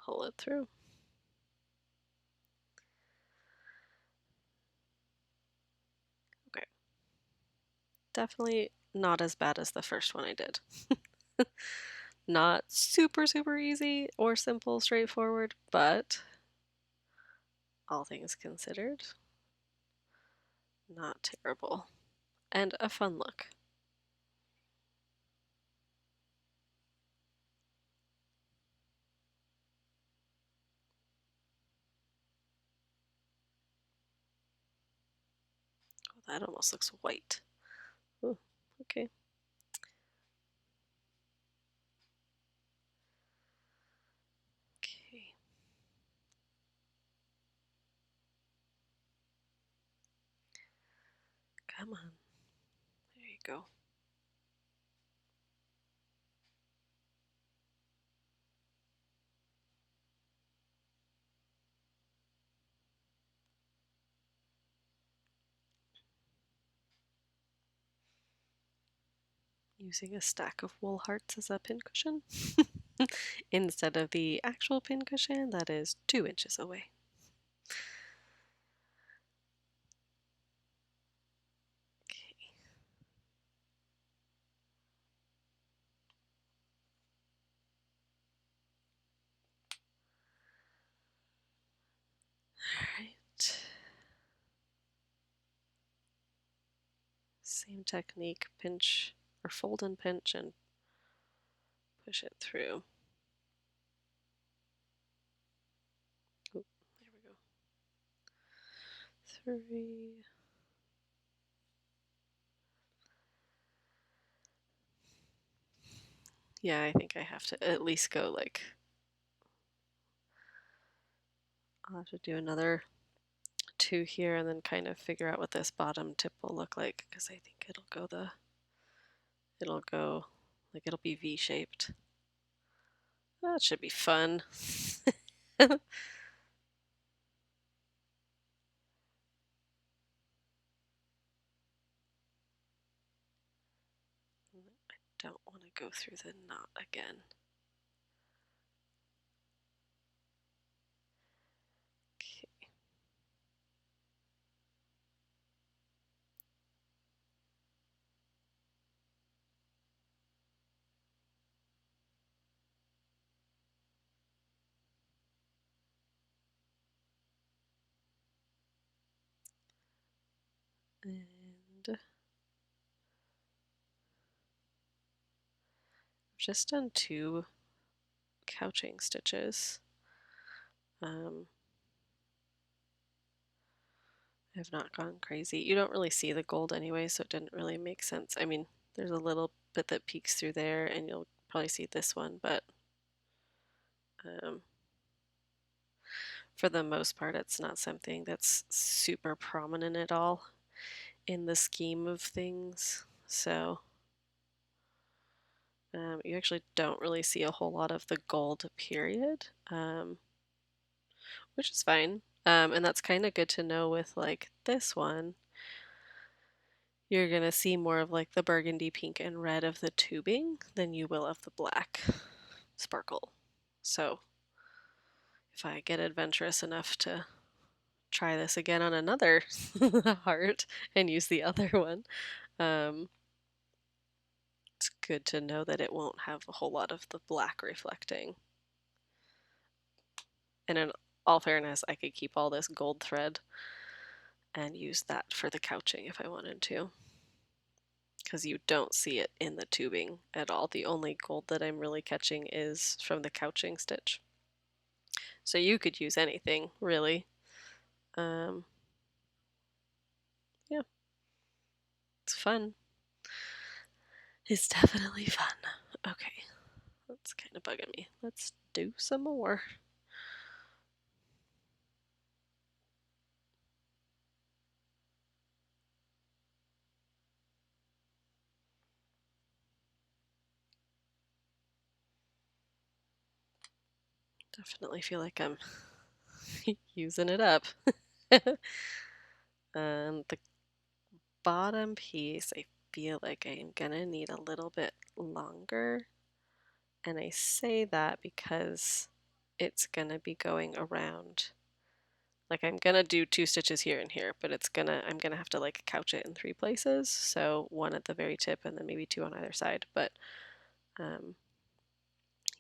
pull it through. Okay. Definitely not as bad as the first one I did. Not super, super easy or simple, straightforward, but all things considered, not terrible. And a fun look. Oh, that almost looks white. Ooh, okay. Okay. Come on. There you go. Using a stack of wool hearts as a pincushion instead of the actual pincushion that is 2 inches away. Okay. Alright. Same technique, pinch or fold and pinch and push it through. Oop, there we go. 3. Yeah, I think I have to at least go like, I'll have to do another 2 here and then kind of figure out what this bottom tip will look like, because I think it'll go like it'll be V-shaped. That should be fun. I don't want to go through the knot again. Okay. And I've just done 2 couching stitches. I've not gone crazy. You don't really see the gold anyway, so it didn't really make sense. I mean, there's a little bit that peeks through there, and you'll probably see this one, but for the most part, it's not something that's super prominent at all in the scheme of things. So You actually don't really see a whole lot of the gold period, which is fine. And that's kind of good to know with like this one. You're gonna see more of like the burgundy, pink, and red of the tubing than you will of the black sparkle. So if I get adventurous enough to try this again on another heart and use the other one, it's good to know that it won't have a whole lot of the black reflecting. And in all fairness, I could keep all this gold thread and use that for the couching if I wanted to, because you don't see it in the tubing at all. The only gold that I'm really catching is from the couching stitch. So you could use anything, really. Yeah, it's fun. It's definitely fun. Okay, that's kind of bugging me. Let's do some more. Definitely feel like I'm using it up. The bottom piece, I feel like I'm gonna need a little bit longer. And I say that because it's gonna be going around. Like I'm gonna do 2 stitches here and here, but I'm gonna have to like couch it in 3 places. So 1 at the very tip and then maybe 2 on either side. But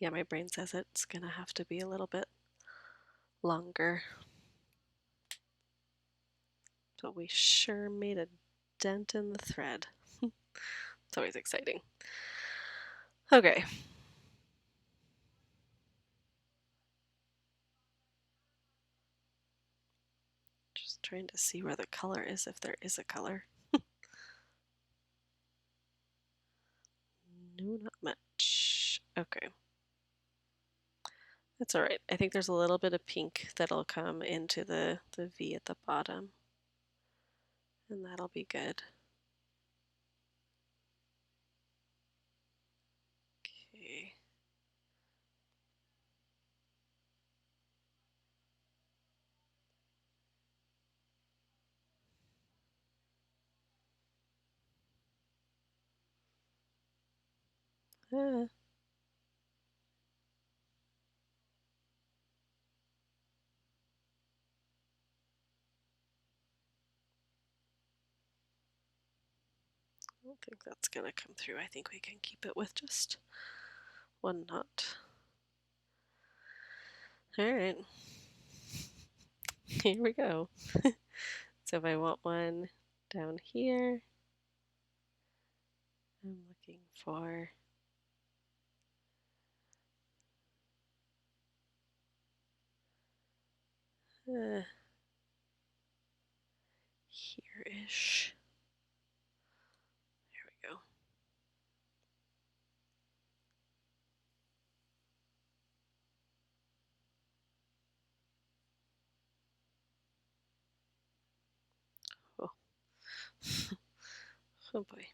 yeah, my brain says it's gonna have to be a little bit longer. But we sure made a dent in the thread. It's always exciting. Okay. Just trying to see where the color is, if there is a color. No, not much. Okay. That's all right. I think there's a little bit of pink that'll come into the V at the bottom. And that'll be good. Okay. Ah. I don't think that's gonna come through. I think we can keep it with just 1 knot. All right. Here we go. So if I want one down here, I'm looking for here-ish. There we go. Oh, oh boy.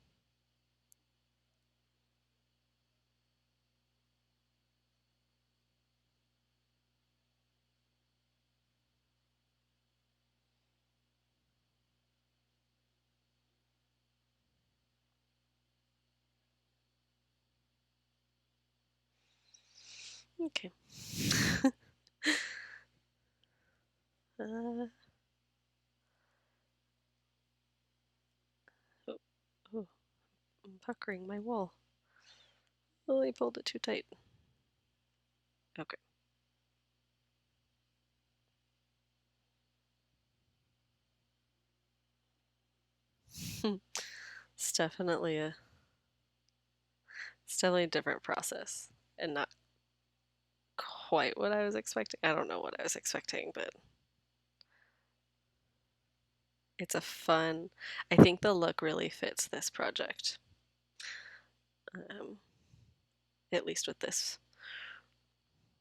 Okay. uh, oh, oh, I'm puckering my wool. Oh, I pulled it too tight. Okay. It's definitely a different process and not quite what I was expecting. I don't know what I was expecting, but it's a fun. I think the look really fits this project. At least with this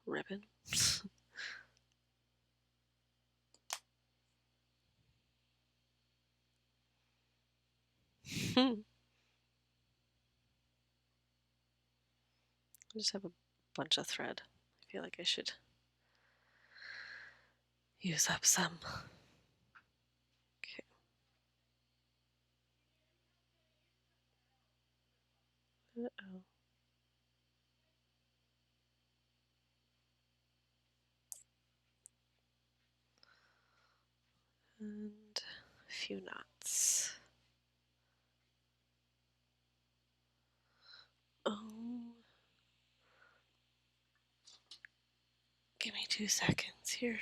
ribbon. I just have a bunch of thread. I feel like I should use up some. Okay. Uh-oh. And a few knots. Oh, give me 2 seconds here.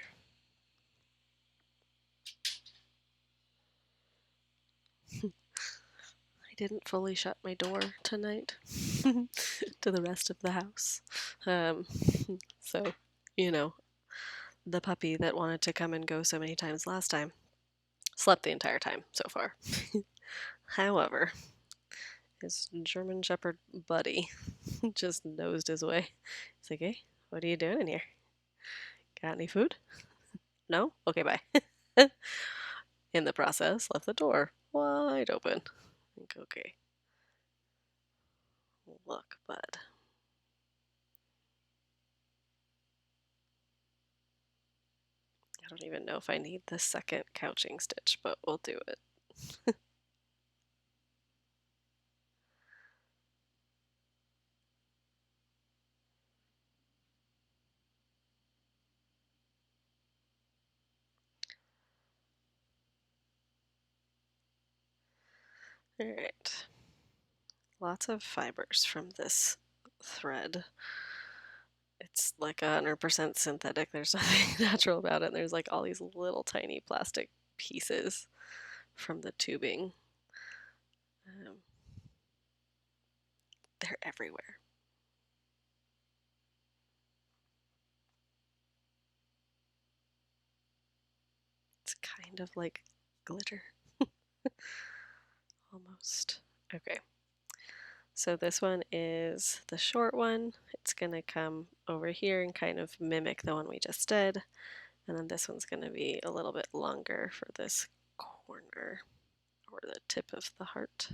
I didn't fully shut my door tonight to the rest of the house. Um, so, you know, the puppy that wanted to come and go so many times last time slept the entire time so far. However, his German Shepherd buddy just nosed his way. He's like, hey, what are you doing in here? Got any food? No? Okay, bye. In the process, left the door wide open. Think, okay. Look, bud. I don't even know if I need the second couching stitch, but we'll do it. All right. Lots of fibers from this thread. It's like 100% synthetic. There's nothing natural about it. And there's like all these little tiny plastic pieces from the tubing. They're everywhere. It's kind of like glitter. Almost. Okay. So this one is the short one. It's going to come over here and kind of mimic the one we just did. And then this one's going to be a little bit longer for this corner or the tip of the heart.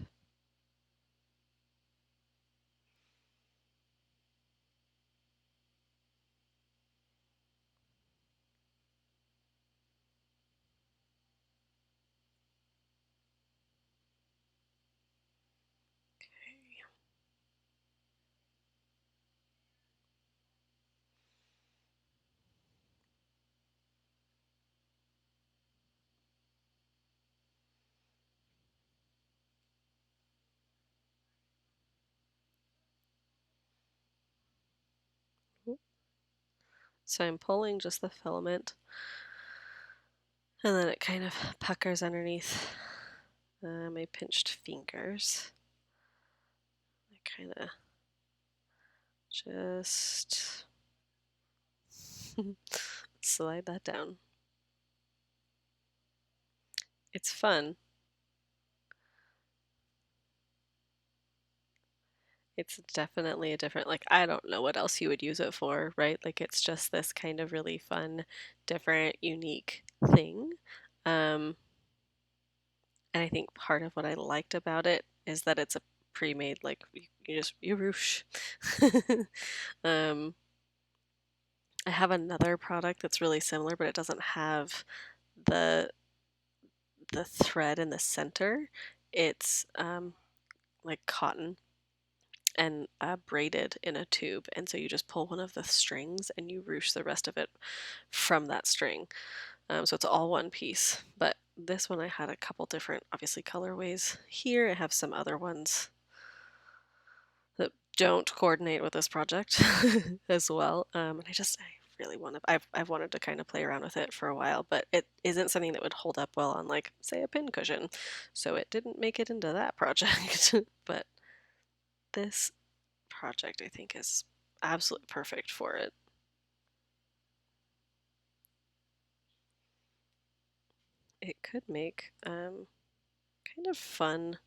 So I'm pulling just the filament, and then it kind of puckers underneath my pinched fingers. I kind of just slide that down. It's fun. It's definitely a different, like, I don't know what else you would use it for, right? Like, it's just this kind of really fun, different, unique thing. And I think part of what I liked about it is that it's a pre-made, like, you ruche. um, I have another product that's really similar, but it doesn't have the the thread in the center. It's like cotton and braided in a tube, and so you just pull one of the strings and you ruche the rest of it from that string. So it's all one piece. But this one I had a couple different, obviously, colorways. Here I have some other ones that don't coordinate with this project as well. And I really want to, I've wanted to kind of play around with it for a while, but it isn't something that would hold up well on, like, say, a pin cushion. So it didn't make it into that project. But this project I think is absolutely perfect for it. It could make kind of fun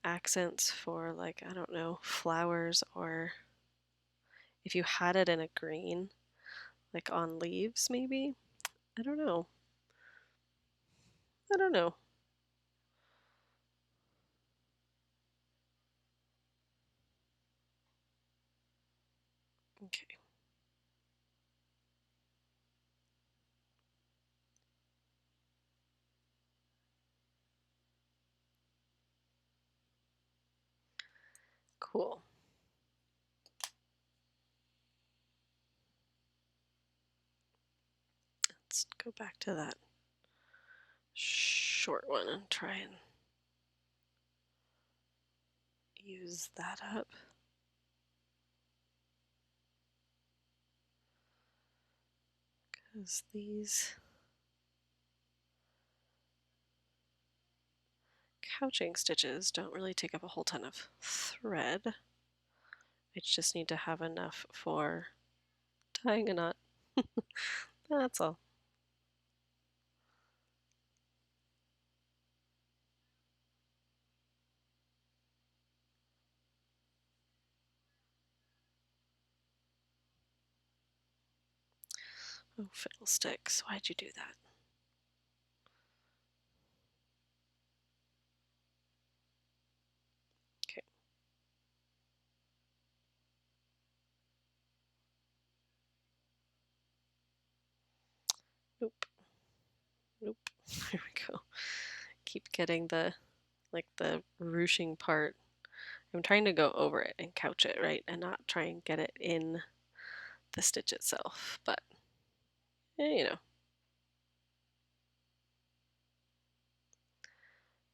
accents for, like, I don't know, flowers, or if you had it in a green, like on leaves maybe. I don't know. I don't know. Okay. Cool. Let's go back to that short one and try and use that up. Because these couching stitches don't really take up a whole ton of thread. I just need to have enough for tying a knot. That's all. Oh, fiddlesticks. Why'd you do that? Okay. Nope. Nope. There we go. Keep getting the ruching part. I'm trying to go over it and couch it, right? And not try and get it in the stitch itself. But, you know,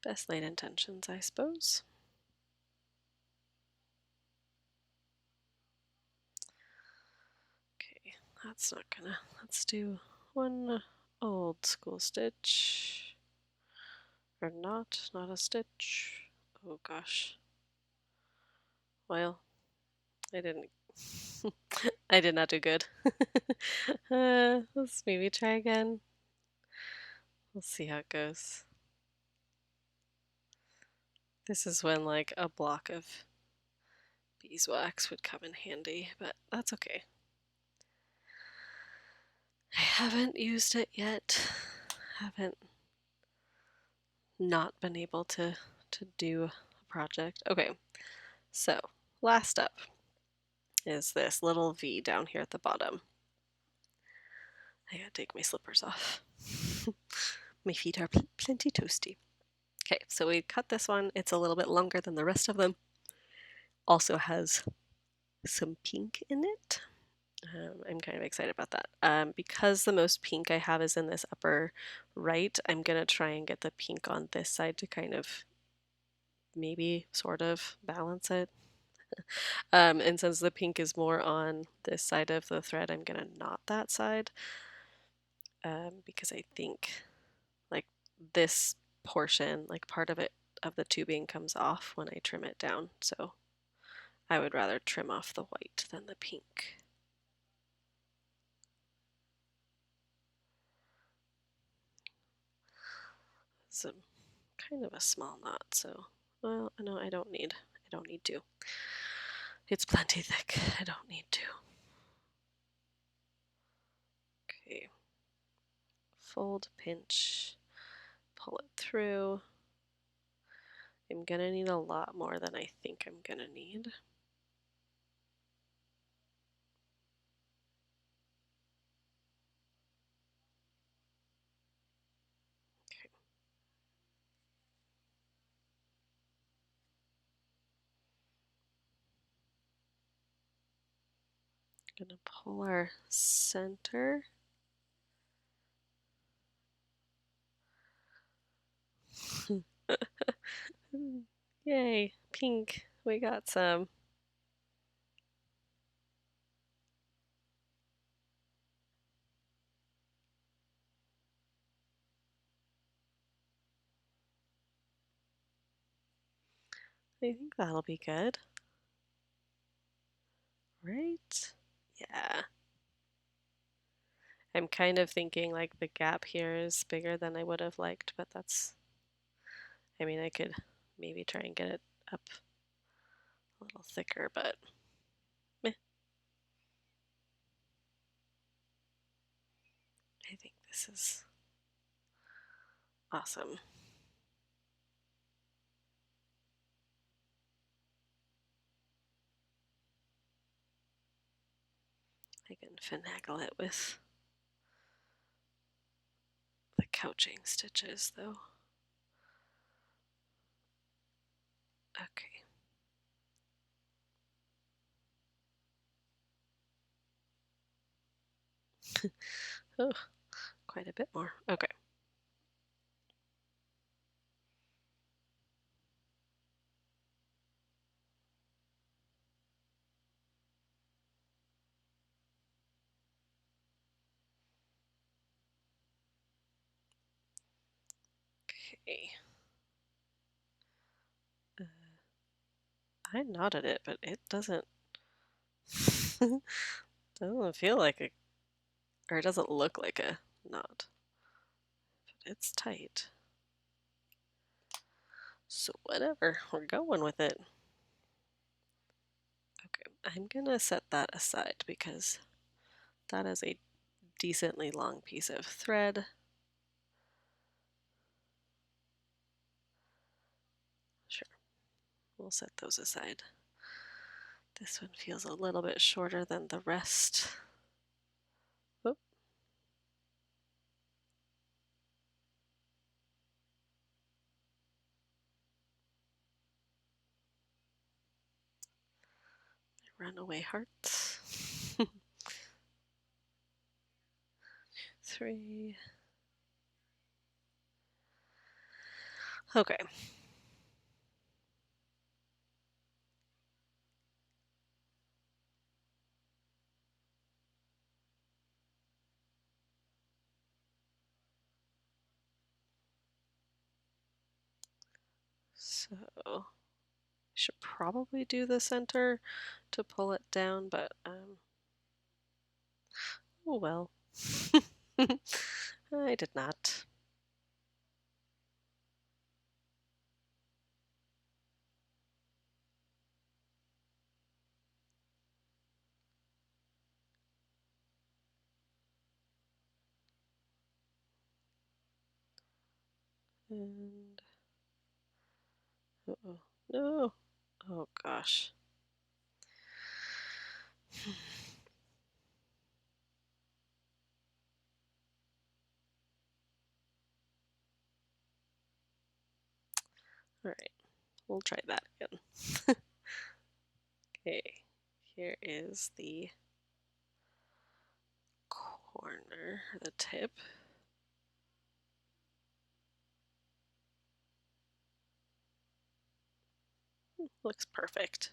best laid intentions, I suppose. Okay, that's not gonna. Let's do one old school stitch. Or not a stitch. Oh gosh. Well, I didn't. I did not do good. Let's maybe try again. We'll see how it goes. This is when like a block of beeswax would come in handy, but that's okay. I haven't used it yet. Haven't not been able to do a project. Okay, so last up is this little V down here at the bottom. I gotta take my slippers off. My feet are plenty toasty. Okay, so we cut this one. It's a little bit longer than the rest of them. Also has some pink in it. I'm kind of excited about that. Because the most pink I have is in this upper right, I'm going to try and get the pink on this side to kind of maybe sort of balance it. And since the pink is more on this side of the thread, I'm going to knot that side because I think like this portion, like part of it, of the tubing comes off when I trim it down. So I would rather trim off the white than the pink. It's kind of a small knot, so well, no, I don't need to. It's plenty thick. I don't need to. Okay. Fold, pinch, pull it through. I'm gonna need a lot more than I think I'm gonna need. Okay. Gonna pull our center. Yay, pink. We got some. I think that'll be good. Right? Yeah. I'm kind of thinking like the gap here is bigger than I would have liked, but that's, I mean, I could maybe try and get it up a little thicker, but meh. I think this is awesome. I can finagle it with the couching stitches though. Okay. Oh, quite a bit more. Okay. Okay. I knotted it, but it doesn't doesn't feel like a, or it doesn't look like a knot. But it's tight. So whatever, we're going with it. Okay, I'm gonna set that aside because that is a decently long piece of thread. Sure, we'll set those aside. This one feels a little bit shorter than the rest. Oop. Runaway hearts. 3. Okay. So I should probably do the center to pull it down, but oh well. I did not. And uh-oh. No. Oh gosh. All right. We'll try that again. Okay. Here is the corner, the tip. Looks perfect.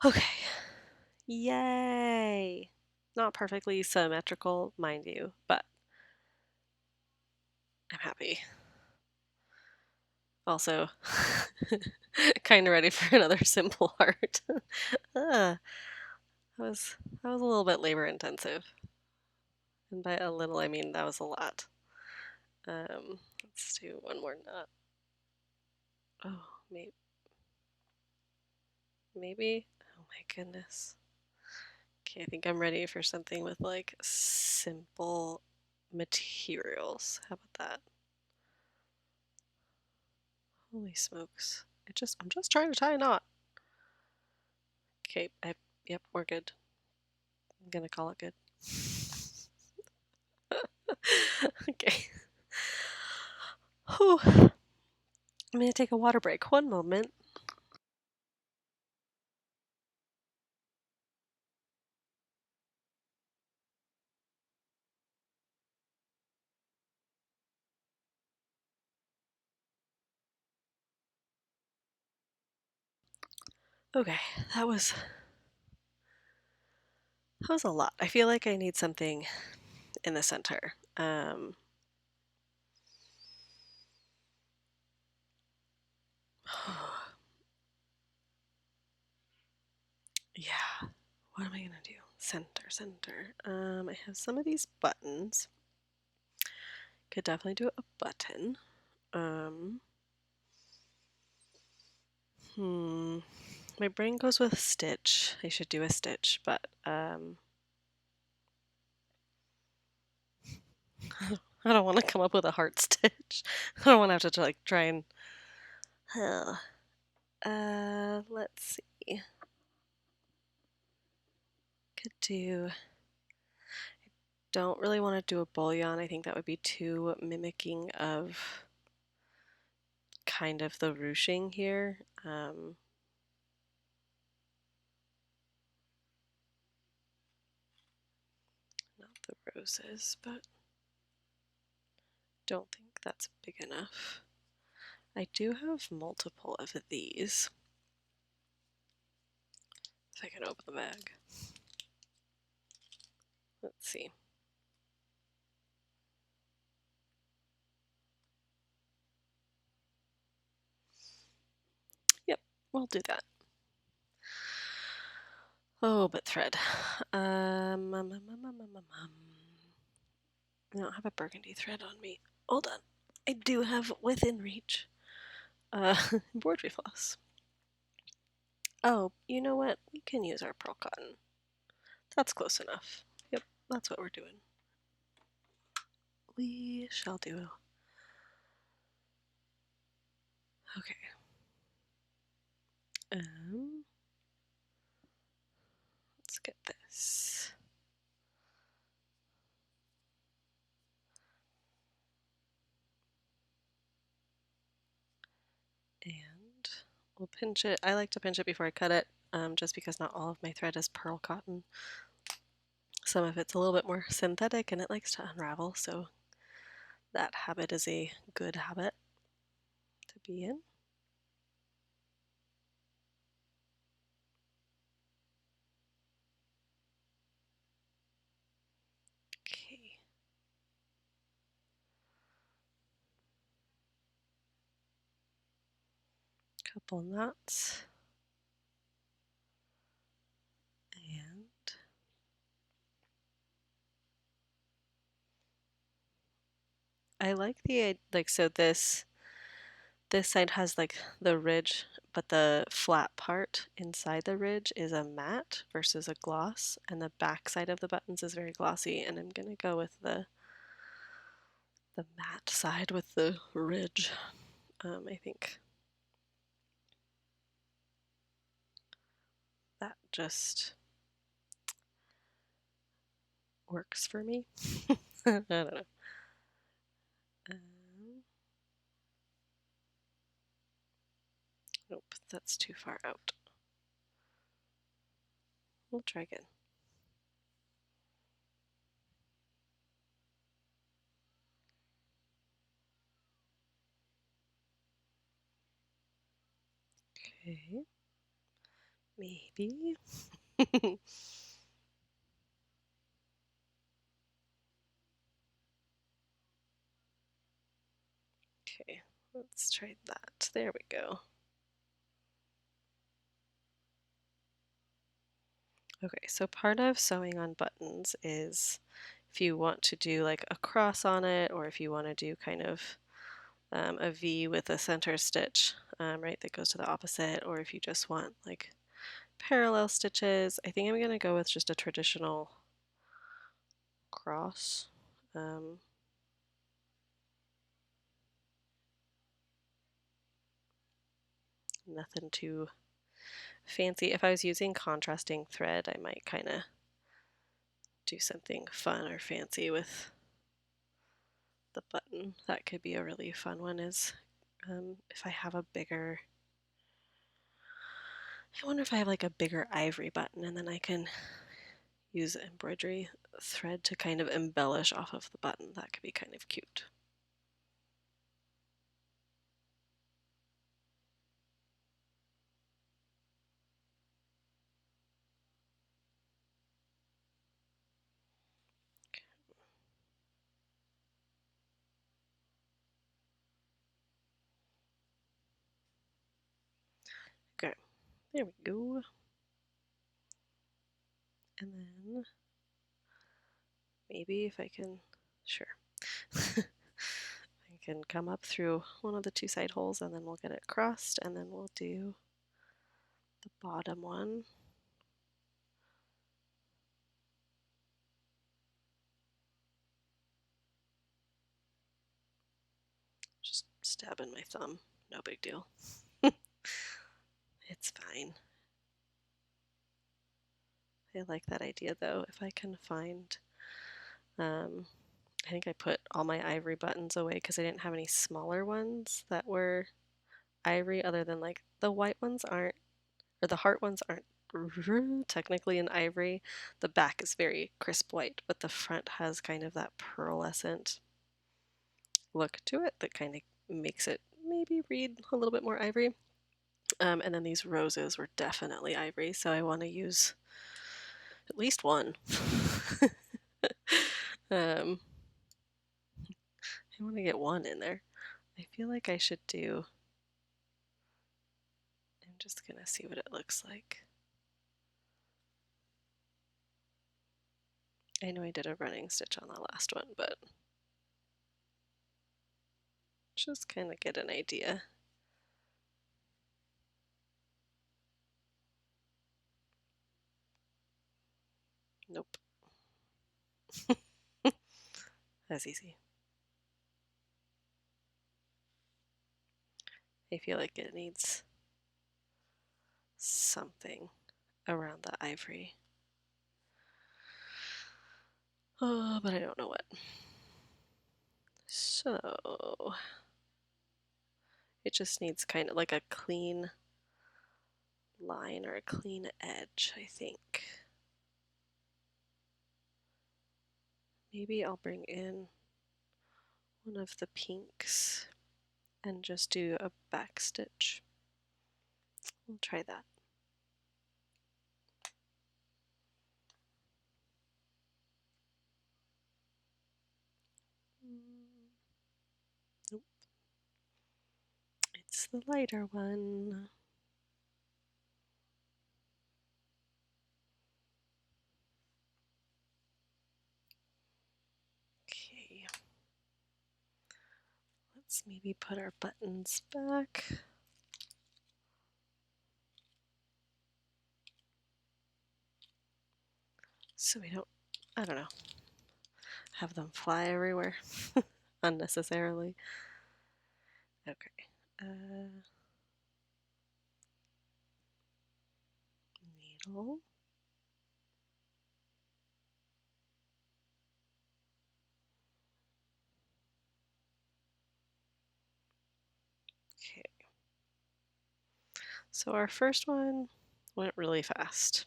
Okay. Yay! Not perfectly symmetrical, mind you, but I'm happy. Also, kind of ready for another simple heart. Ah, that was a little bit labor intensive. And by a little, I mean that was a lot. Let's do one more knot. Oh, maybe. Oh my goodness. Okay, I think I'm ready for something with like simple materials. How about that? Holy smokes. I'm just trying to tie a knot. Okay, yep, we're good. I'm gonna call it good. Okay. Whew. I'm gonna take a water break. One moment. Okay, that was a lot. I feel like I need something in the center. Yeah. What am I gonna do? Center, center. I have some of these buttons. Could definitely do a button. My brain goes with stitch. I should do a stitch, but I don't want to come up with a heart stitch. I don't want to have to like try and. Let's see. Could do. Don't really want to do a bullion. I think that would be too mimicking of kind of the ruching here. Not the roses, but don't think that's big enough. I do have multiple of these. If I can open the bag. Let's see. Yep, we'll do that. Oh, but thread. I don't have a burgundy thread on me. Hold on. I do have within reach. Embroidery floss. Oh, you know what? We can use our pearl cotton. That's close enough. Yep, that's what we're doing. We shall do. Okay. Let's get this. And we'll pinch it. I like to pinch it before I cut it, just because not all of my thread is pearl cotton. Some of it's a little bit more synthetic and it likes to unravel, so that habit is a good habit to be in. Okay. Couple knots. And I like the, like, so this side has like the ridge, but the flat part inside the ridge is a matte versus a gloss, and the back side of the buttons is very glossy, and I'm gonna go with the matte side with the ridge. I think that just works for me. I don't know. Nope, that's too far out. We'll try again. Okay. Maybe. Okay, let's try that. There we go. Okay, so part of sewing on buttons is if you want to do like a cross on it, or if you want to do kind of a V with a center stitch, right, that goes to the opposite, or if you just want like parallel stitches. I think I'm going to go with just a traditional cross. Nothing too fancy. If I was using contrasting thread, I might kind of do something fun or fancy with the button. That could be a really fun one, is if I have a bigger, I wonder if I have like a bigger ivory button, and then I can use embroidery thread to kind of embellish off of the button. That could be kind of cute. Okay, there we go. And then maybe if I can, sure. I can come up through one of the two side holes, and then we'll get it crossed, and then we'll do the bottom one. stabbing my thumb. No big deal. It's fine. I like that idea though. If I can find, I think I put all my ivory buttons away because I didn't have any smaller ones that were ivory other than like the white ones aren't, or the heart ones aren't technically an ivory. The back is very crisp white, but the front has kind of that pearlescent look to it that kind of makes it maybe read a little bit more ivory. And then these roses were definitely ivory, so I want to use at least one. I want to get one in there. I feel like I should do, I'm just gonna see what it looks like. I know I did a running stitch on the last one, but just kind of get an idea. Nope. That's easy. I feel like it needs something around the ivory. Oh, but I don't know what. So it just needs kind of like a clean line or a clean edge, I think. Maybe I'll bring in one of the pinks and just do a back stitch. We'll try that. Nope. It's the lighter one. Okay. Let's maybe put our buttons back. So we don't, I don't know, have them fly everywhere unnecessarily. Okay. Needle. Okay. So our first one went really fast.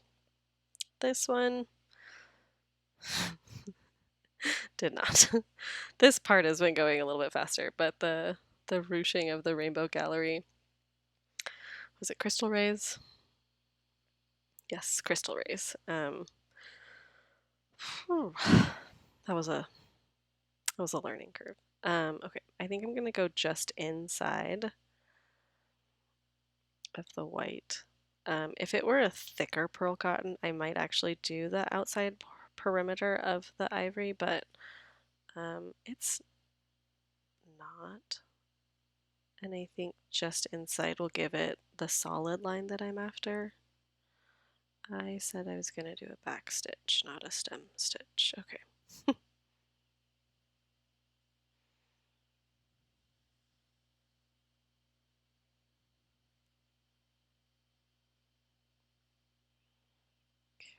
This one did not. This part has been going a little bit faster, but the ruching of the rainbow gallery, was it crystal rays? Yes, crystal rays. That was a learning curve. Okay, I think I'm gonna go just inside of the white. If it were a thicker pearl cotton, I might actually do the outside perimeter of the ivory, but it's not. And I think just inside will give it the solid line that I'm after. I said I was going to do a back stitch, not a stem stitch. Okay.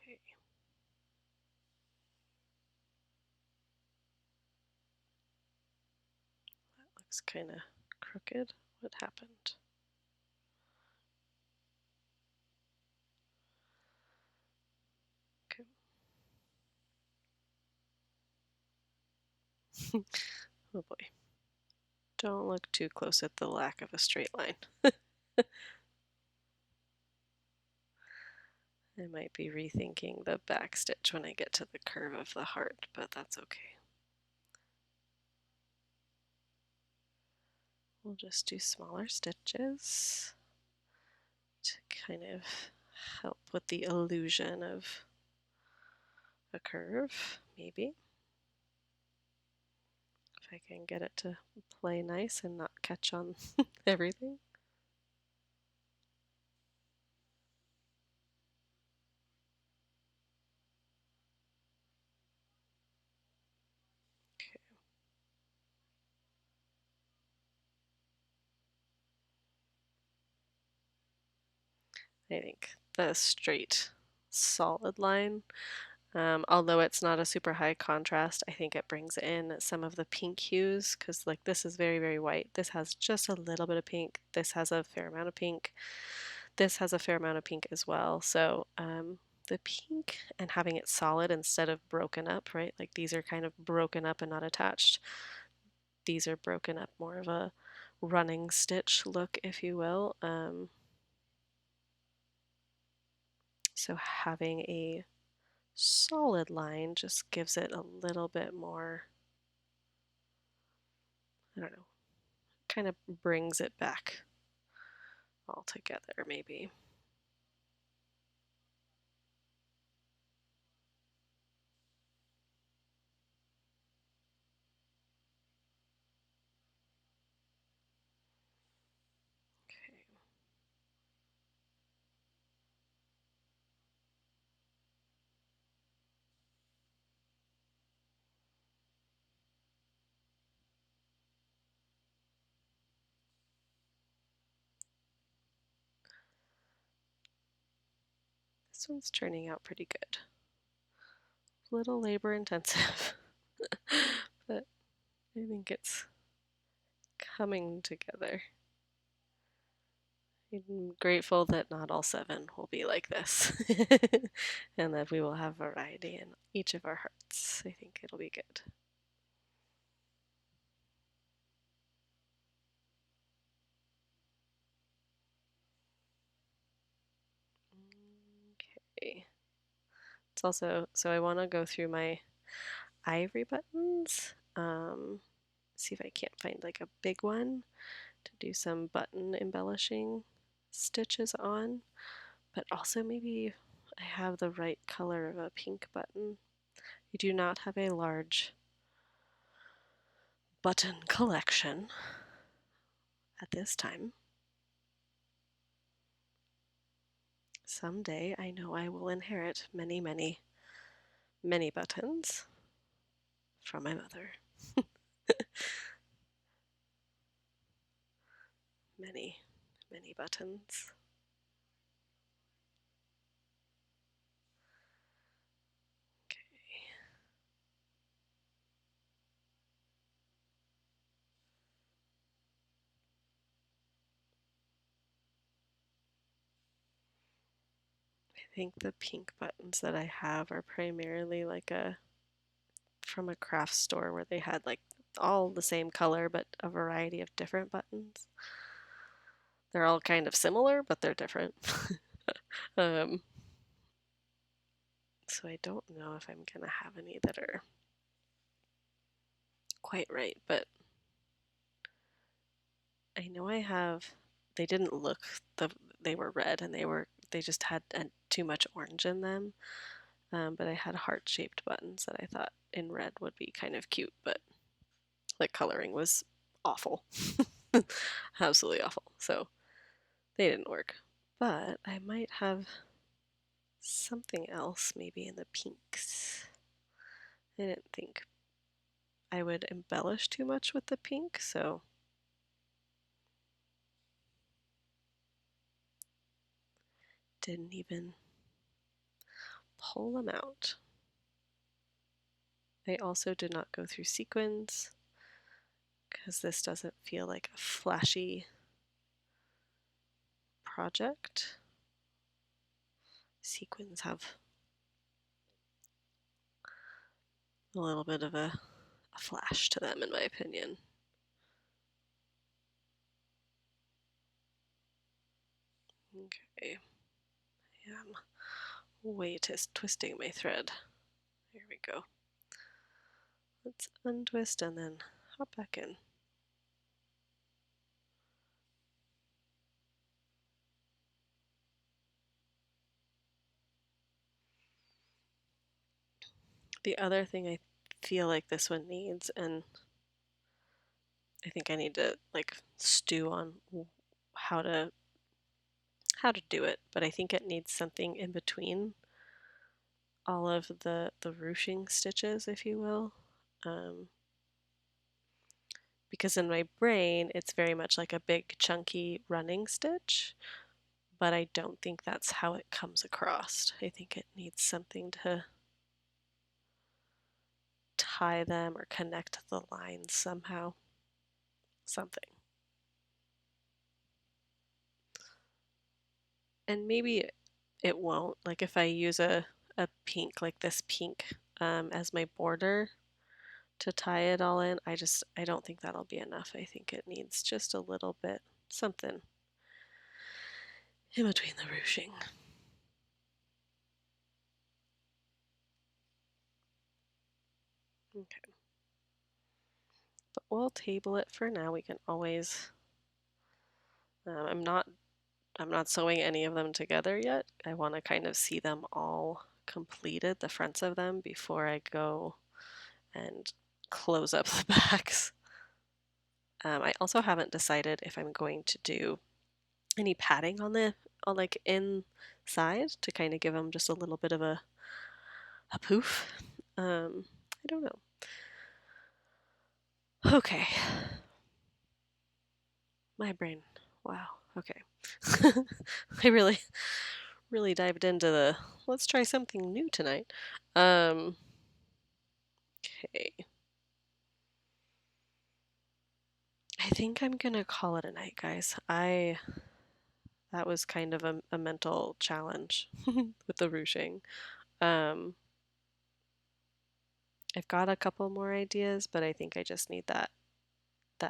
Okay. That looks kind of crooked. What happened? Okay. Oh boy. Don't look too close at the lack of a straight line. I might be rethinking the back stitch when I get to the curve of the heart, but that's okay. We'll just do smaller stitches to kind of help with the illusion of a curve, maybe. If I can get it to play nice and not catch on everything. Okay. I think the straight solid line. Although it's not a super high contrast, I think it brings in some of the pink hues because like this is very, very white. This has just a little bit of pink. This has a fair amount of pink. This has a fair amount of pink as well. So the pink and having it solid instead of broken up, right? Like these are kind of broken up and not attached. These are broken up, more of a running stitch look, if you will. So having a solid line just gives it a little bit more, I don't know, kind of brings it back all together maybe. Okay. This one's turning out pretty good. A little labor intensive, but I think it's coming together. I'm grateful that not all 7 will be like this and that we will have variety in each of our hearts. I think it'll be good. Okay. It's also, so I want to go through my ivory buttons. See if I can't find like a big one to do some button embellishing stitches on, but also maybe I have the right color of a pink button. We do not have a large button collection at this time. Someday I know I will inherit many, many, many buttons from my mother. Many, many buttons. Okay. I think the pink buttons that I have are primarily like a from a craft store where they had like all the same color but a variety of different buttons. They're all kind of similar, but they're different. um, so I don't know if I'm gonna have any that are quite right, but I know I have. They didn't look the. They were red and they just had too much orange in them. But I had heart-shaped buttons that I thought in red would be kind of cute, but the coloring was awful. Absolutely awful. So they didn't work. But I might have something else maybe in the pinks. I didn't think I would embellish too much with the pink, so didn't even pull them out. I also did not go through sequins because this doesn't feel like a flashy project. Sequins have a little bit of a flash to them, in my opinion. Okay, I am way twisting my thread. Here we go. Let's untwist and then hop back in. The other thing I feel like this one needs, and I think I need to like stew on how to do it, but I think it needs something in between all of the ruching stitches, if you will. Because in my brain it's very much like a big chunky running stitch, but I don't think that's how it comes across. I think it needs something to tie them or connect the lines somehow. Something. And maybe it won't. Like if I use a pink, like this pink, as my border to tie it all in, I don't think that'll be enough. I think it needs just a little bit something in between the ruching. Okay. But we'll table it for now. We can always I'm not sewing any of them together yet. I want to kind of see them all completed, the fronts of them, before I go and close up the backs. I also haven't decided if I'm going to do any padding on like inside to kind of give them just a little bit of a poof. I don't know. Okay. My brain. Wow. Okay. I really dived into the let's try something new tonight. Um, okay. I think I'm gonna call it a night, guys. That was kind of a mental challenge with the ruching. Um, I've got a couple more ideas, but I think I just need that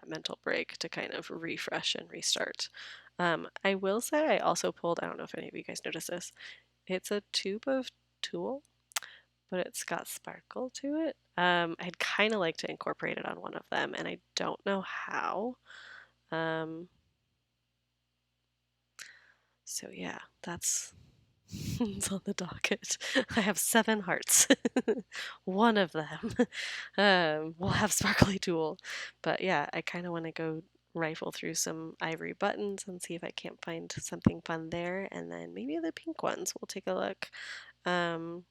mental break to kind of refresh and restart. I will say I also pulled, I don't know if any of you guys noticed this, it's a tube of tulle, but it's got sparkle to it. I'd kind of like to incorporate it on one of them, and I don't know how. Um, so yeah, that's it's on the docket. I have 7 hearts. One of them will have sparkly tulle. But yeah, I kind of want to go rifle through some ivory buttons and see if I can't find something fun there. And then maybe the pink ones. We'll take a look. Um,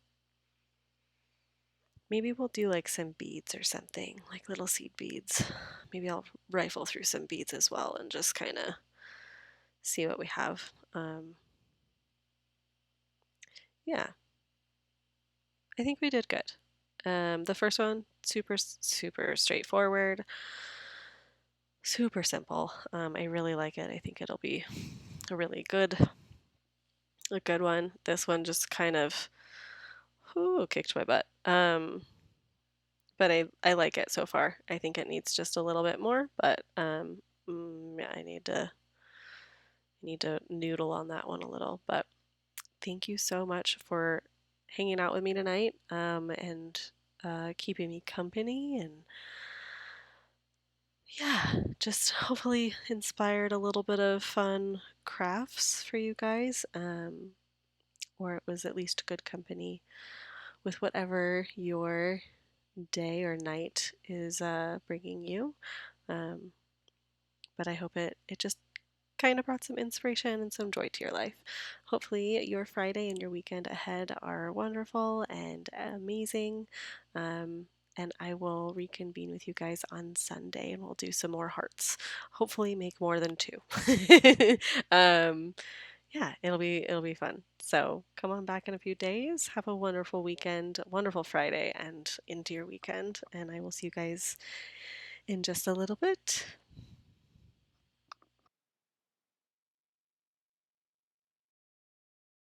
Maybe we'll do like some beads or something, like little seed beads. Maybe I'll rifle through some beads as well and just kind of see what we have. Yeah, I think we did good. The first one, super straightforward, super simple. I really like it. I think it'll be a really a good one. This one just kind of kicked my butt. But I like it so far. I think it needs just a little bit more, but yeah, I need to noodle on that one a little. But thank you so much for hanging out with me tonight, and keeping me company, and yeah, just hopefully inspired a little bit of fun crafts for you guys, or it was at least good company with whatever your day or night is bringing you. Um, but I hope it just kind of brought some inspiration and some joy to your life. Hopefully, your Friday and your weekend ahead are wonderful and amazing. And I will reconvene with you guys on Sunday and we'll do some more hearts. Hopefully, make more than 2. Yeah, it'll be fun. So come on back in a few days. Have a wonderful weekend, wonderful Friday, and into your weekend. And I will see you guys in just a little bit.